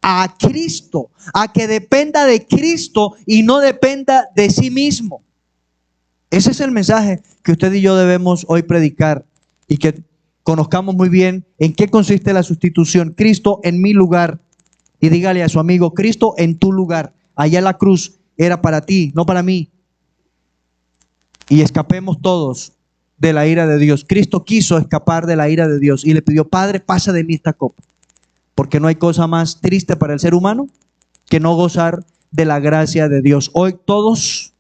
a Cristo, a que dependa de Cristo y no dependa de sí mismo. Ese es el mensaje que usted y yo debemos hoy predicar y que conozcamos muy bien en qué consiste la sustitución. Cristo en mi lugar. Y dígale a su amigo, Cristo en tu lugar. Allá en la cruz era para ti, no para mí. Y escapemos todos de la ira de Dios. Cristo quiso escapar de la ira de Dios y le pidió, Padre, pasa de mí esta copa. Porque no hay cosa más triste para el ser humano que no gozar de la gracia de Dios. Hoy todos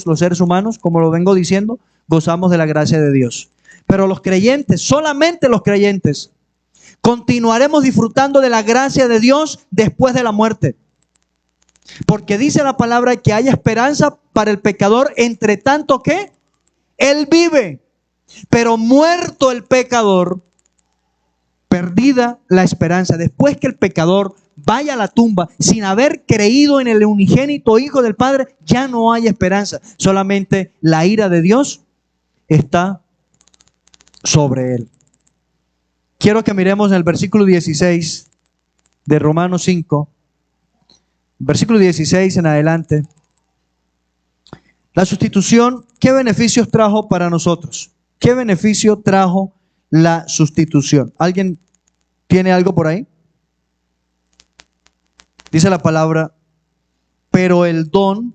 los seres humanos, como lo vengo diciendo, gozamos de la gracia de Dios. Pero los creyentes, solamente los creyentes, continuaremos disfrutando de la gracia de Dios después de la muerte. Porque dice la palabra que hay esperanza para el pecador, entre tanto que él vive. Pero muerto el pecador, perdida la esperanza. Después que el pecador vaya a la tumba sin haber creído en el unigénito Hijo del Padre, ya no hay esperanza. Solamente la ira de Dios está sobre él. Quiero que miremos en el versículo 16 de Romanos 5. Versículo 16 en adelante. La sustitución, ¿qué beneficios trajo para nosotros? ¿Qué beneficio trajo la sustitución? ¿Alguien tiene algo por ahí? Dice la palabra, pero el don.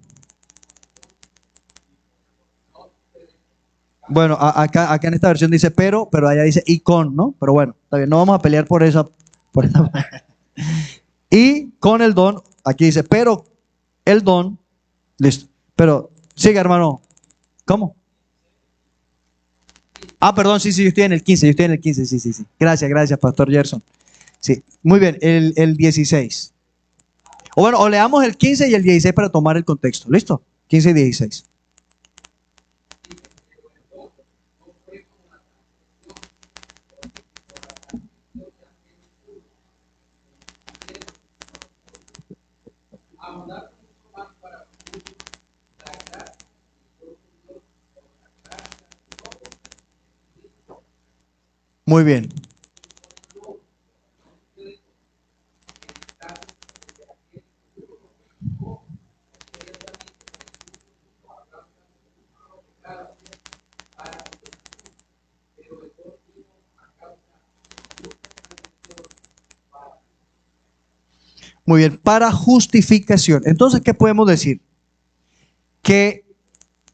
Bueno, acá en esta versión dice pero allá dice y con, ¿no? Pero bueno, está bien, no vamos a pelear por esa. Y con el don, aquí dice, pero el don, listo. Pero, siga hermano, ¿cómo? Perdón, sí, yo estoy en el 15, sí. Gracias, Pastor Gerson. Sí, muy bien, el 16. O bueno, o leamos el 15 y el 16 para tomar el contexto, ¿listo? 15 y 16. Muy bien. Muy bien, para justificación. Entonces, ¿qué podemos decir? Que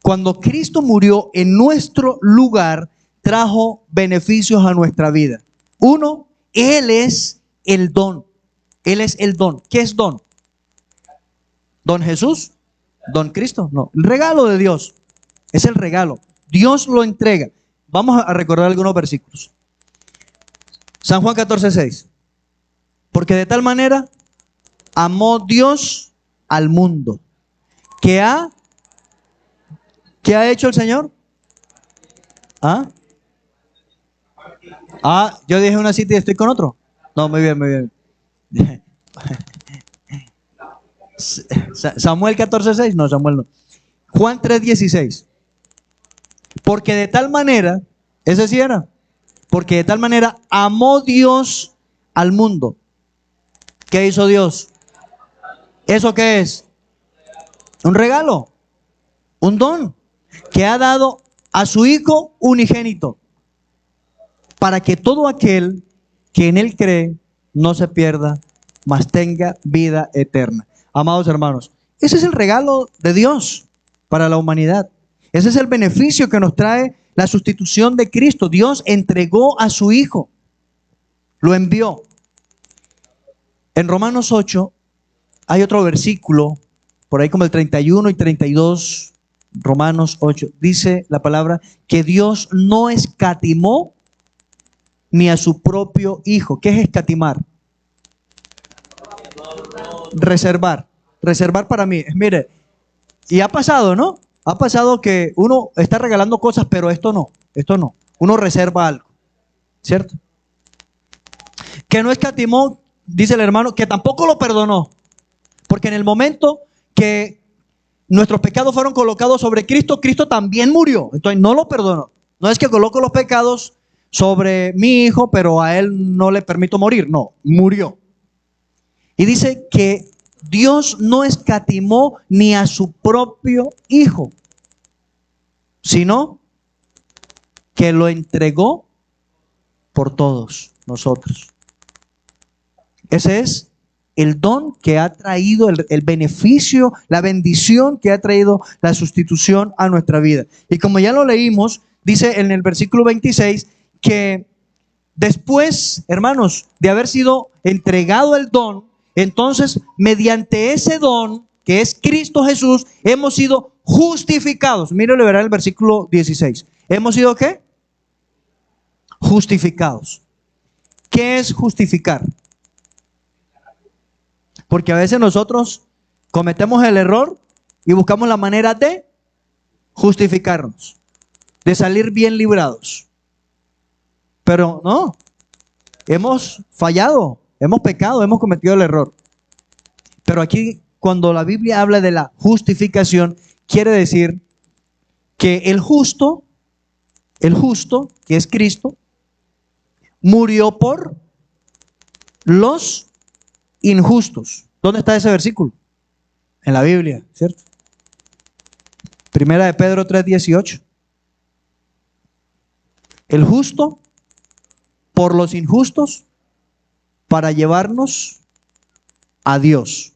cuando Cristo murió en nuestro lugar, trajo beneficios a nuestra vida. Uno, Él es el don. Él es el don. ¿Qué es don? ¿Don Jesús? ¿Don Cristo? No. El regalo de Dios. Es el regalo. Dios lo entrega. Vamos a recordar algunos versículos. San Juan 14:6. Porque de tal manera amó Dios al mundo. ¿Qué ha hecho el Señor? Yo dije una cita y estoy con otro. No, muy bien. Samuel 14:6, no, Samuel no. Juan 3:16. Porque de tal manera, ese sí era. Porque de tal manera amó Dios al mundo. ¿Qué hizo Dios? ¿Eso qué es? Un regalo, un don que ha dado a su Hijo unigénito, para que todo aquel que en Él cree no se pierda, mas tenga vida eterna. Amados hermanos, ese es el regalo de Dios para la humanidad. Ese es el beneficio que nos trae la sustitución de Cristo. Dios entregó a su Hijo, lo envió. En Romanos 8 hay otro versículo, por ahí como el 31 y 32, Romanos 8, dice la palabra que Dios no escatimó ni a su propio Hijo. ¿Qué es escatimar? Reservar para mí. Mire, y ha pasado, ¿no? Ha pasado que uno está regalando cosas, pero esto no. Uno reserva algo, ¿cierto? Que no escatimó, dice el hermano, que tampoco lo perdonó. Porque en el momento que nuestros pecados fueron colocados sobre Cristo, Cristo también murió. Entonces no lo perdonó. No es que coloco los pecados sobre mi hijo, pero a él no le permito morir. No, murió. Y dice que Dios no escatimó ni a su propio Hijo, sino que lo entregó por todos nosotros. Ese es el don que ha traído, el beneficio, la bendición que ha traído la sustitución a nuestra vida. Y como ya lo leímos, dice en el versículo 26 que después, hermanos, de haber sido entregado el don, entonces mediante ese don, que es Cristo Jesús, hemos sido justificados. Míralo, verá el versículo 16. ¿Hemos sido qué? Justificados. ¿Qué es justificar? Porque a veces nosotros Cometemos el error y buscamos la manera de justificarnos, de salir bien librados. Pero no, hemos fallado, hemos pecado, hemos cometido el error. Pero aquí, cuando la Biblia habla de la justificación, quiere decir que el justo, que es Cristo, murió por los injustos. ¿Dónde está ese versículo? En la Biblia, ¿cierto? Primera de Pedro 3:18. El justo por los injustos para llevarnos a Dios.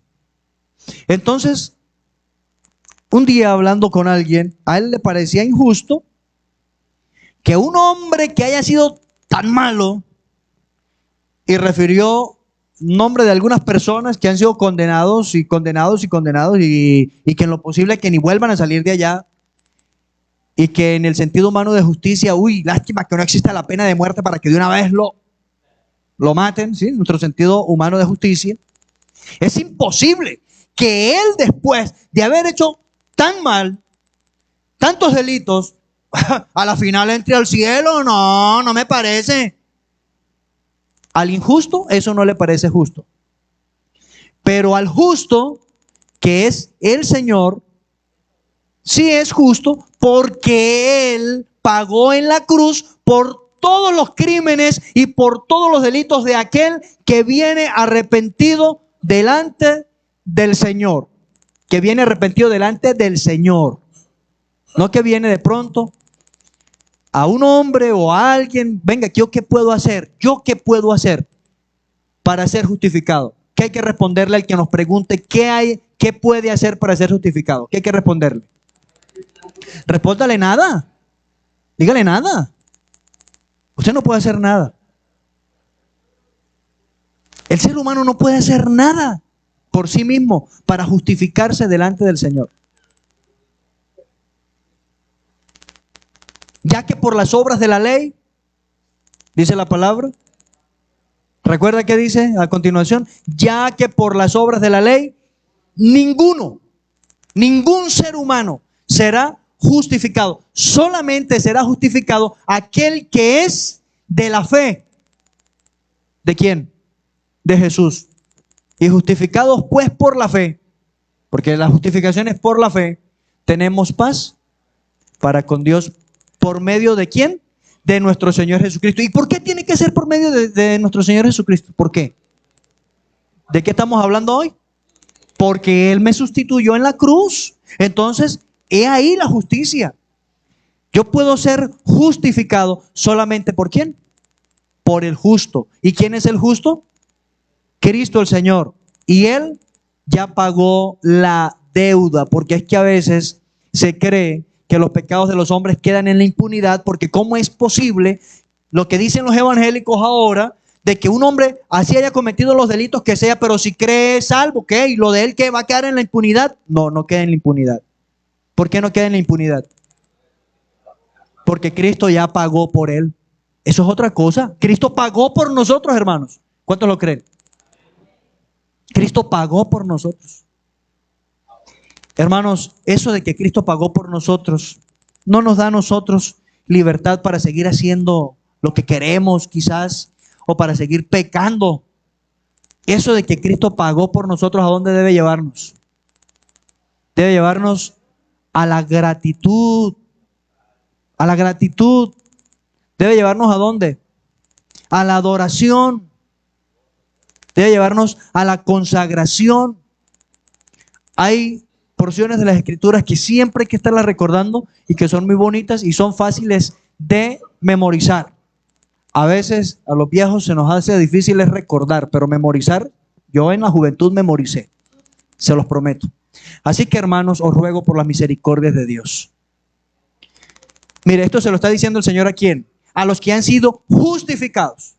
Entonces, un día hablando con alguien, a él le parecía injusto que un hombre que haya sido tan malo, y refirió nombre de algunas personas que han sido condenados y que en lo posible que ni vuelvan a salir de allá, y que en el sentido humano de justicia, lástima que no exista la pena de muerte para que de una vez lo maten, ¿sí? Nuestro sentido humano de justicia. Es imposible que él, después de haber hecho tan mal, tantos delitos, a la final entre al cielo. No me parece. Al injusto eso no le parece justo. Pero al justo, que es el Señor, sí es justo, porque Él pagó en la cruz por todos los crímenes y por todos los delitos de aquel que viene arrepentido delante del Señor. Que viene arrepentido delante del Señor. No que viene de pronto a un hombre o a alguien. Venga, ¿yo qué puedo hacer? ¿Yo qué puedo hacer para ser justificado? ¿Qué hay que responderle al que nos pregunte qué puede hacer para ser justificado? ¿Qué hay que responderle? Respóndale nada. Dígale nada. Usted no puede hacer nada. El ser humano no puede hacer nada por sí mismo para justificarse delante del Señor. Ya que por las obras de la ley, dice la palabra, recuerda que dice a continuación, ya que por las obras de la ley, ningún ser humano será justificado. Solamente será justificado aquel que es de la fe. ¿De quién? De Jesús. Y justificados pues por la fe, porque la justificación es por la fe, tenemos paz para con Dios. ¿Por medio de quién? De nuestro Señor Jesucristo. ¿Y por qué tiene que ser por medio de nuestro Señor Jesucristo? ¿Por qué? ¿De qué estamos hablando hoy? Porque Él me sustituyó en la cruz. Entonces, he ahí la justicia. Yo puedo ser justificado solamente ¿por quién? Por el justo. ¿Y quién es el justo? Cristo el Señor. Y Él ya pagó la deuda, porque es que a veces se cree que los pecados de los hombres quedan en la impunidad, porque ¿cómo es posible lo que dicen los evangélicos ahora, de que un hombre así haya cometido los delitos que sea, pero si cree es salvo? ¿Qué? ¿Y lo de él qué? ¿Va a quedar en la impunidad? No queda en la impunidad. ¿Por qué no queda en la impunidad? Porque Cristo ya pagó por él. Eso es otra cosa. Cristo pagó por nosotros, hermanos. ¿Cuántos lo creen? Cristo pagó por nosotros. Hermanos, eso de que Cristo pagó por nosotros no nos da a nosotros libertad para seguir haciendo lo que queremos quizás, o para seguir pecando. Eso de que Cristo pagó por nosotros, ¿a dónde debe llevarnos? Debe llevarnos a la gratitud. A la gratitud. Debe llevarnos ¿a dónde? A la adoración. Debe llevarnos a la consagración. Hay porciones de las Escrituras que siempre hay que estarlas recordando y que son muy bonitas y son fáciles de memorizar. A veces a los viejos se nos hace difícil recordar, pero memorizar, yo en la juventud memoricé, se los prometo. Así que, hermanos, os ruego por las misericordias de Dios. Mire, esto se lo está diciendo el Señor ¿a quién? A los que han sido justificados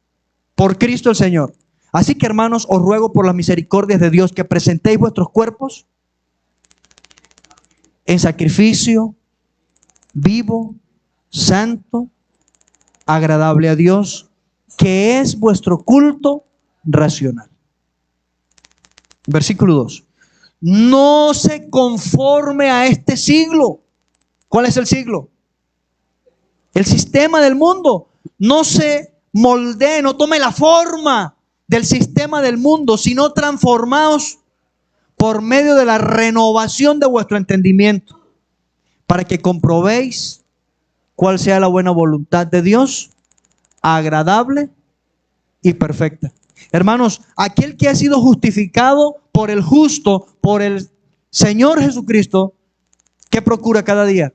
por Cristo el Señor. Así que, hermanos, os ruego por las misericordias de Dios que presentéis vuestros cuerpos en sacrificio vivo, santo, agradable a Dios, que es vuestro culto racional. Versículo 2. no se conforme a este siglo. ¿Cuál es el siglo? El sistema del mundo. No se moldee, no tome la forma del sistema del mundo, sino transformaos por medio de la renovación de vuestro entendimiento, para que comprobéis cuál sea la buena voluntad de Dios, agradable y perfecta. Hermanos, aquel que ha sido justificado por el justo, por el Señor Jesucristo, ¿qué procura cada día?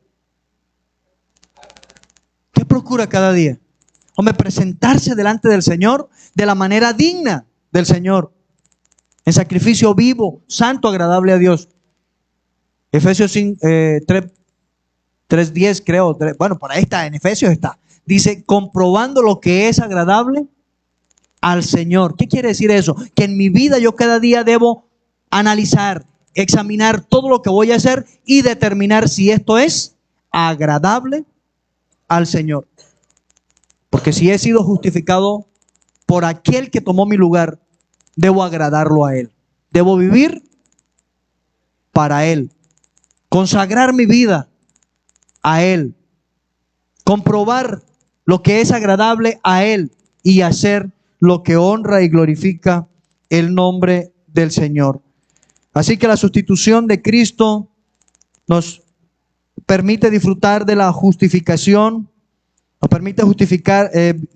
¿Qué procura cada día? Hombre, presentarse delante del Señor de la manera digna del Señor, en sacrificio vivo, santo, agradable a Dios. Efesios 3:10 creo, bueno, por ahí está, en Efesios está. Dice, comprobando lo que es agradable al Señor. ¿Qué quiere decir eso? Que en mi vida yo cada día debo analizar, examinar todo lo que voy a hacer y determinar si esto es agradable al Señor. Porque si he sido justificado por aquel que tomó mi lugar, debo agradarlo a Él. Debo vivir para Él. Consagrar mi vida a Él. Comprobar lo que es agradable a Él y hacer lo que honra y glorifica el nombre del Señor. Así que la sustitución de Cristo nos permite disfrutar de la justificación, nos permite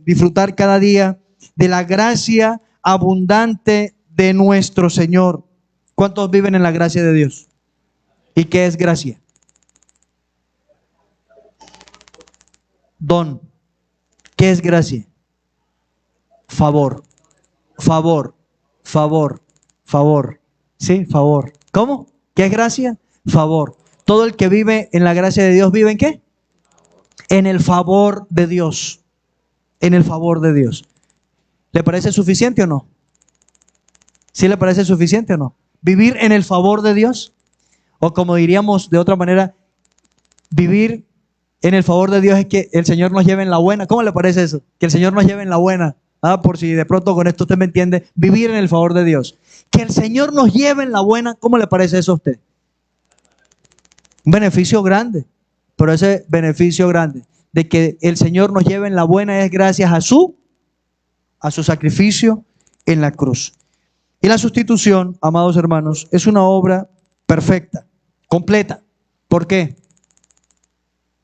disfrutar cada día de la gracia abundante de nuestro Señor. ¿Cuántos viven en la gracia de Dios? ¿Y qué es gracia? Don. ¿Qué es gracia? Favor, favor, favor, favor. ¿Sí? Favor. ¿Cómo? ¿Qué es gracia? Favor. Todo el que vive en la gracia de Dios, ¿vive en qué? En el favor de Dios. En el favor de Dios. ¿Le parece suficiente o no? ¿Sí le parece suficiente o no? Vivir en el favor de Dios. O como diríamos de otra manera, vivir en el favor de Dios es que el Señor nos lleve en la buena. ¿Cómo le parece eso? Que el Señor nos lleve en la buena. Por si de pronto con esto usted me entiende, vivir en el favor de Dios. Que el Señor nos lleve en la buena. ¿Cómo le parece eso a usted? Un beneficio grande. Pero ese beneficio grande de que el Señor nos lleve en la buena es gracias a su sacrificio en la cruz. Y la sustitución, amados hermanos, es una obra perfecta, completa. ¿Por qué?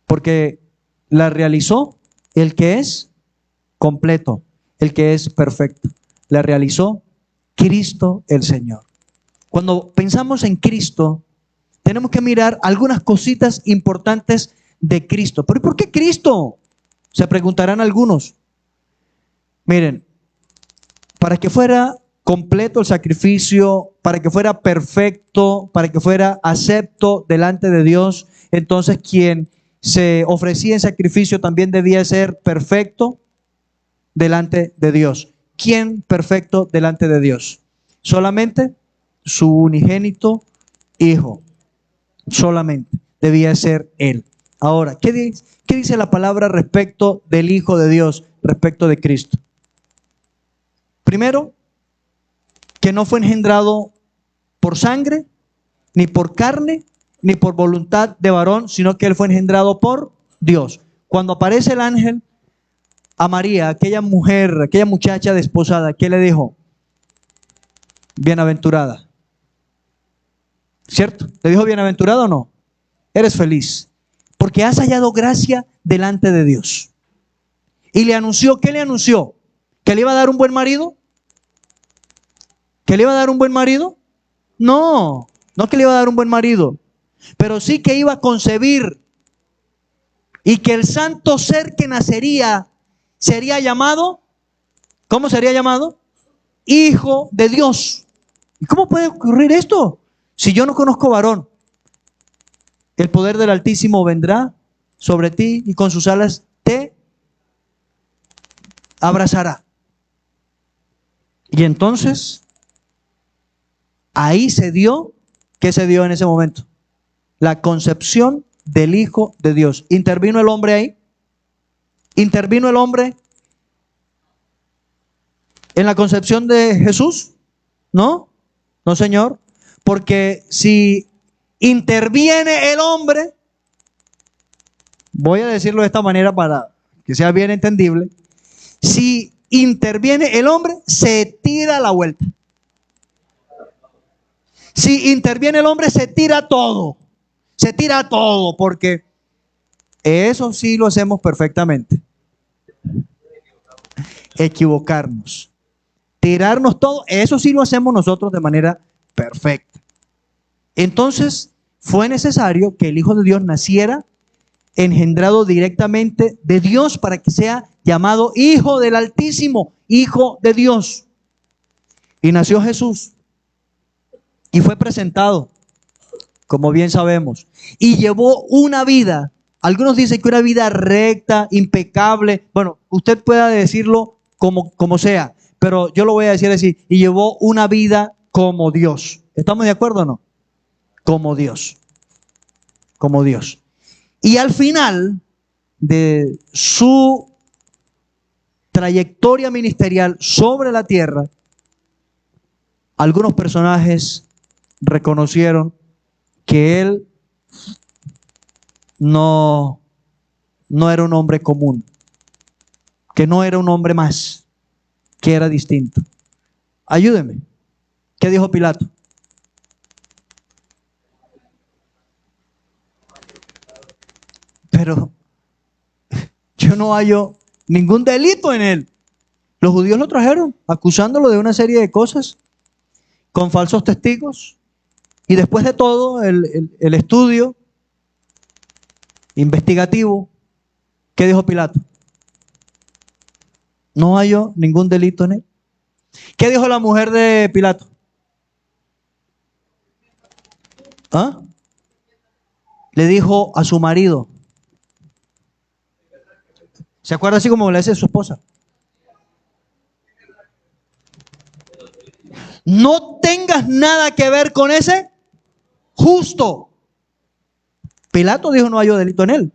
Porque la realizó el que es completo, el que es perfecto. La realizó Cristo el Señor. Cuando pensamos en Cristo, tenemos que mirar algunas cositas importantes de Cristo. ¿Pero por qué Cristo? Se preguntarán algunos. Miren, para que fuera completo el sacrificio, para que fuera perfecto, para que fuera acepto delante de Dios, entonces quien se ofrecía en sacrificio también debía ser perfecto delante de Dios. ¿Quién perfecto delante de Dios? Solamente su unigénito Hijo. Solamente debía ser Él. Ahora, ¿qué dice la palabra respecto del Hijo de Dios, respecto de Cristo? Primero, que no fue engendrado por sangre, ni por carne, ni por voluntad de varón, sino que Él fue engendrado por Dios. Cuando aparece el ángel a María, aquella mujer, aquella muchacha desposada, ¿qué le dijo? Bienaventurada. ¿Cierto? ¿Le dijo bienaventurada o no? Eres feliz, porque has hallado gracia delante de Dios. Y le anunció, ¿qué le anunció? ¿Que le iba a dar un buen marido? ¿Que le iba a dar un buen marido? No, no que le iba a dar un buen marido, pero sí que iba a concebir y que el santo ser que nacería sería llamado, ¿cómo sería llamado? Hijo de Dios. ¿Y cómo puede ocurrir esto? Si yo no conozco varón, el poder del Altísimo vendrá sobre ti y con sus alas te abrazará. Y entonces, ahí se dio, ¿qué se dio en ese momento? La concepción del Hijo de Dios. ¿Intervino el hombre ahí? ¿Intervino el hombre en la concepción de Jesús? No, no, Señor. Porque si interviene el hombre, voy a decirlo de esta manera para que sea bien entendible, si interviene el hombre, se tira la vuelta. Si interviene el hombre, se tira todo, porque eso sí lo hacemos perfectamente. Equivocarnos, tirarnos todo, eso sí lo hacemos nosotros de manera perfecta. Entonces, fue necesario que el Hijo de Dios naciera engendrado directamente de Dios para que sea llamado Hijo del Altísimo, Hijo de Dios. Y nació Jesús y fue presentado, como bien sabemos, y llevó una vida, algunos dicen que una vida recta, impecable. Bueno, usted pueda decirlo como sea, pero yo lo voy a decir así, y llevó una vida como Dios. ¿Estamos de acuerdo o no? Como Dios. Como Dios. Y al final de su trayectoria ministerial sobre la tierra, algunos personajes reconocieron que él no era un hombre común, que no era un hombre más, que era distinto. Ayúdeme. ¿Qué dijo Pilato? Pero yo no hallo ningún delito en él. Los judíos lo trajeron acusándolo de una serie de cosas con falsos testigos. Y después de todo el estudio investigativo, ¿qué dijo Pilato? No halló ningún delito en él. ¿Qué dijo la mujer de Pilato? ¿Ah? Le dijo a su marido. ¿Se acuerda así como le dice a su esposa? No tengas nada que ver con ese justo. Pilato dijo no halló delito en él.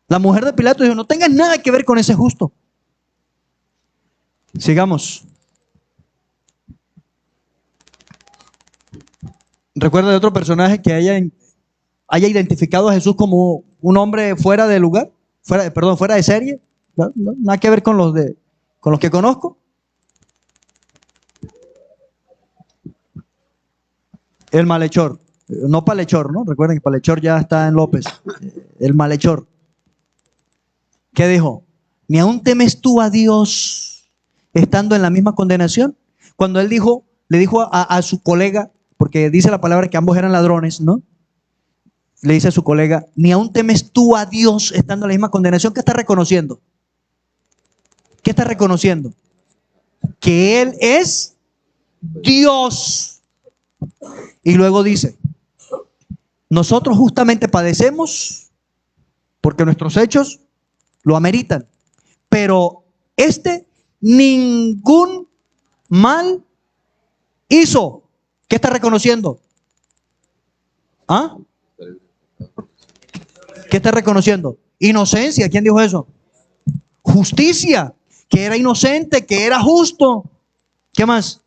La mujer de Pilato dijo no tengas nada que ver con ese justo. Sigamos. ¿Recuerda de otro personaje que haya identificado a Jesús como un hombre fuera de lugar? Fuera de serie. Nada que ver con los que conozco. El malhechor, no palhechor, ¿no? Recuerden que palhechor ya está en López. El malhechor. ¿Qué dijo? ¿Ni aún temes tú a Dios estando en la misma condenación? Cuando él le dijo a su colega, porque dice la palabra que ambos eran ladrones, ¿no? Le dice a su colega, ¿ni aún temes tú a Dios estando en la misma condenación? ¿Qué está reconociendo? ¿Qué está reconociendo? Que Él es Dios. Y luego dice, nosotros justamente padecemos porque nuestros hechos lo ameritan, pero ningún mal hizo. ¿Qué está reconociendo? ¿Ah? ¿Qué está reconociendo? Inocencia. ¿Quién dijo eso? Justicia. Que era inocente, que era justo. ¿Qué más?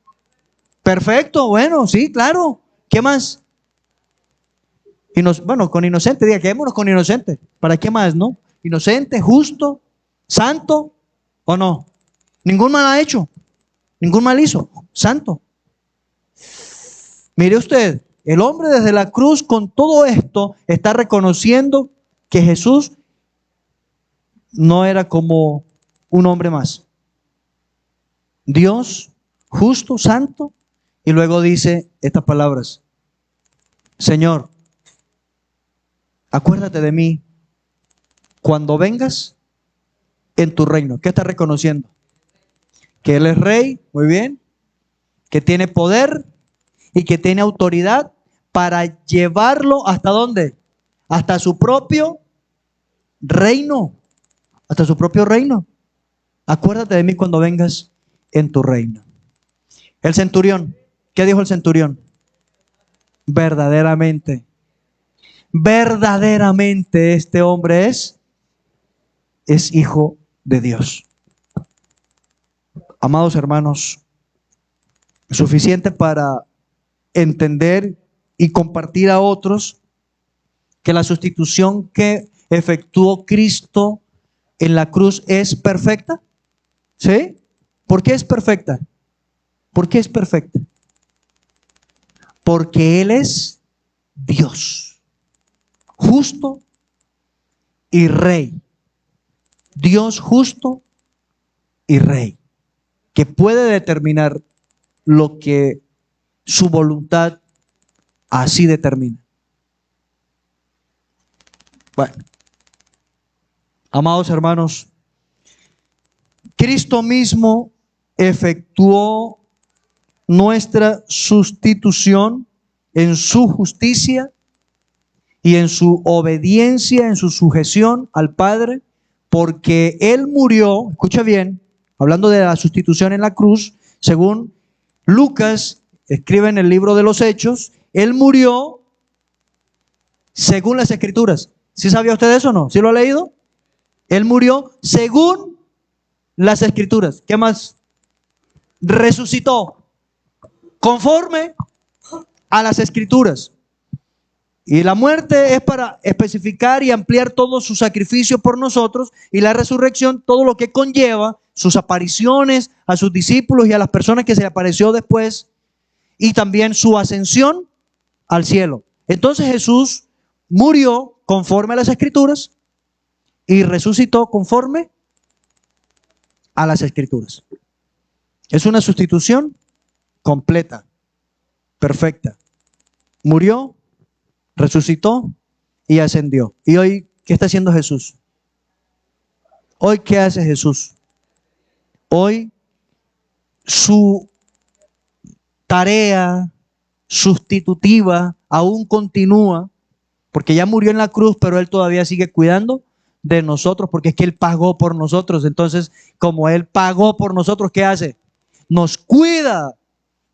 Perfecto. Bueno, sí, claro. ¿Qué más? Bueno, con inocente, diga, quedémonos con inocente. ¿Para qué más, no? Inocente, justo, santo, ¿o no? Ningún mal ha hecho. Ningún mal hizo. Santo. Mire usted, el hombre desde la cruz con todo esto está reconociendo que Jesús no era como un hombre más. Dios, justo, santo, y luego dice estas palabras: Señor, acuérdate de mí cuando vengas en tu reino. ¿Qué está reconociendo? Que Él es rey, muy bien, que tiene poder y que tiene autoridad para llevarlo ¿hasta dónde? Hasta su propio reino. Hasta su propio reino. Acuérdate de mí cuando vengas en tu reino. El centurión, ¿qué dijo el centurión? Verdaderamente este hombre es hijo de Dios. Amados hermanos, suficiente para entender y compartir a otros que la sustitución que efectuó Cristo en la cruz es perfecta? ¿Sí? ¿Por qué es perfecta? ¿Por qué es perfecta? Porque Él es Dios, justo y Rey. Dios justo y Rey, que puede determinar lo que su voluntad así determina. Bueno, amados hermanos, Cristo mismo efectuó nuestra sustitución en su justicia y en su obediencia, en su sujeción al Padre, porque Él murió, escucha bien, hablando de la sustitución en la cruz, según Lucas escribe en el libro de los Hechos, Él murió según las Escrituras. ¿Sí sabía usted eso o no? ¿Sí lo ha leído? Él murió según las Escrituras. ¿Qué más? Resucitó conforme a las Escrituras. Y la muerte es para especificar y ampliar todo su sacrificio por nosotros, y la resurrección, todo lo que conlleva sus apariciones a sus discípulos y a las personas que se le apareció después, y también su ascensión al cielo. Entonces Jesús murió conforme a las Escrituras y resucitó conforme a las Escrituras. Es una sustitución completa, perfecta. Murió, resucitó y ascendió. ¿Y hoy qué está haciendo Jesús? Hoy, ¿qué hace Jesús? Hoy su tarea sustitutiva aún continúa, porque ya murió en la cruz, pero Él todavía sigue cuidando de nosotros, porque es que Él pagó por nosotros. Entonces, como Él pagó por nosotros, ¿qué hace? Nos cuida,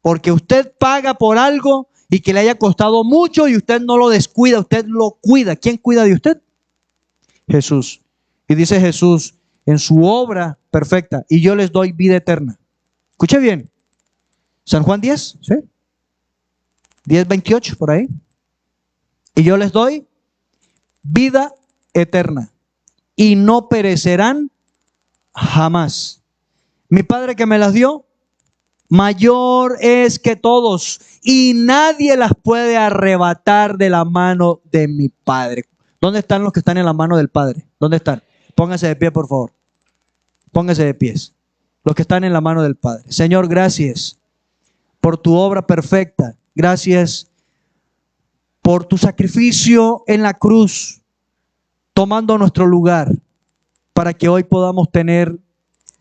porque usted paga por algo y que le haya costado mucho y usted no lo descuida, usted lo cuida. ¿Quién cuida de usted? Jesús. Y dice Jesús en su obra perfecta, y yo les doy vida eterna. Escuche bien. San Juan 10, ¿sí? 10:28 por ahí. Y yo les doy vida eterna y no perecerán jamás. Mi Padre que me las dio, mayor es que todos, y nadie las puede arrebatar de la mano de mi Padre. ¿Dónde están los que están en la mano del Padre? ¿Dónde están? Pónganse de pie, por favor. Pónganse de pies. Los que están en la mano del Padre. Señor, gracias por tu obra perfecta. Gracias por tu sacrificio en la cruz, tomando nuestro lugar, para que hoy podamos tener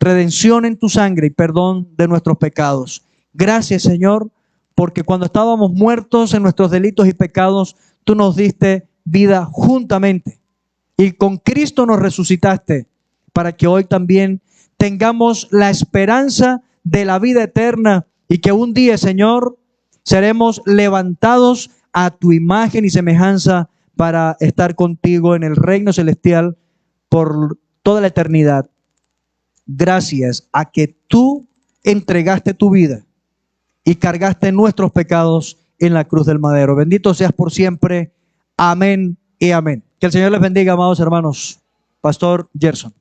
redención en tu sangre y perdón de nuestros pecados. Gracias, Señor, porque cuando estábamos muertos en nuestros delitos y pecados, tú nos diste vida juntamente. Y con Cristo nos resucitaste, para que hoy también tengamos la esperanza de la vida eterna, y que un día, Señor, seremos levantados a tu imagen y semejanza para estar contigo en el reino celestial por toda la eternidad. Gracias a que tú entregaste tu vida y cargaste nuestros pecados en la cruz del madero. Bendito seas por siempre. Amén y amén. Que el Señor les bendiga, amados hermanos. Pastor Gerson.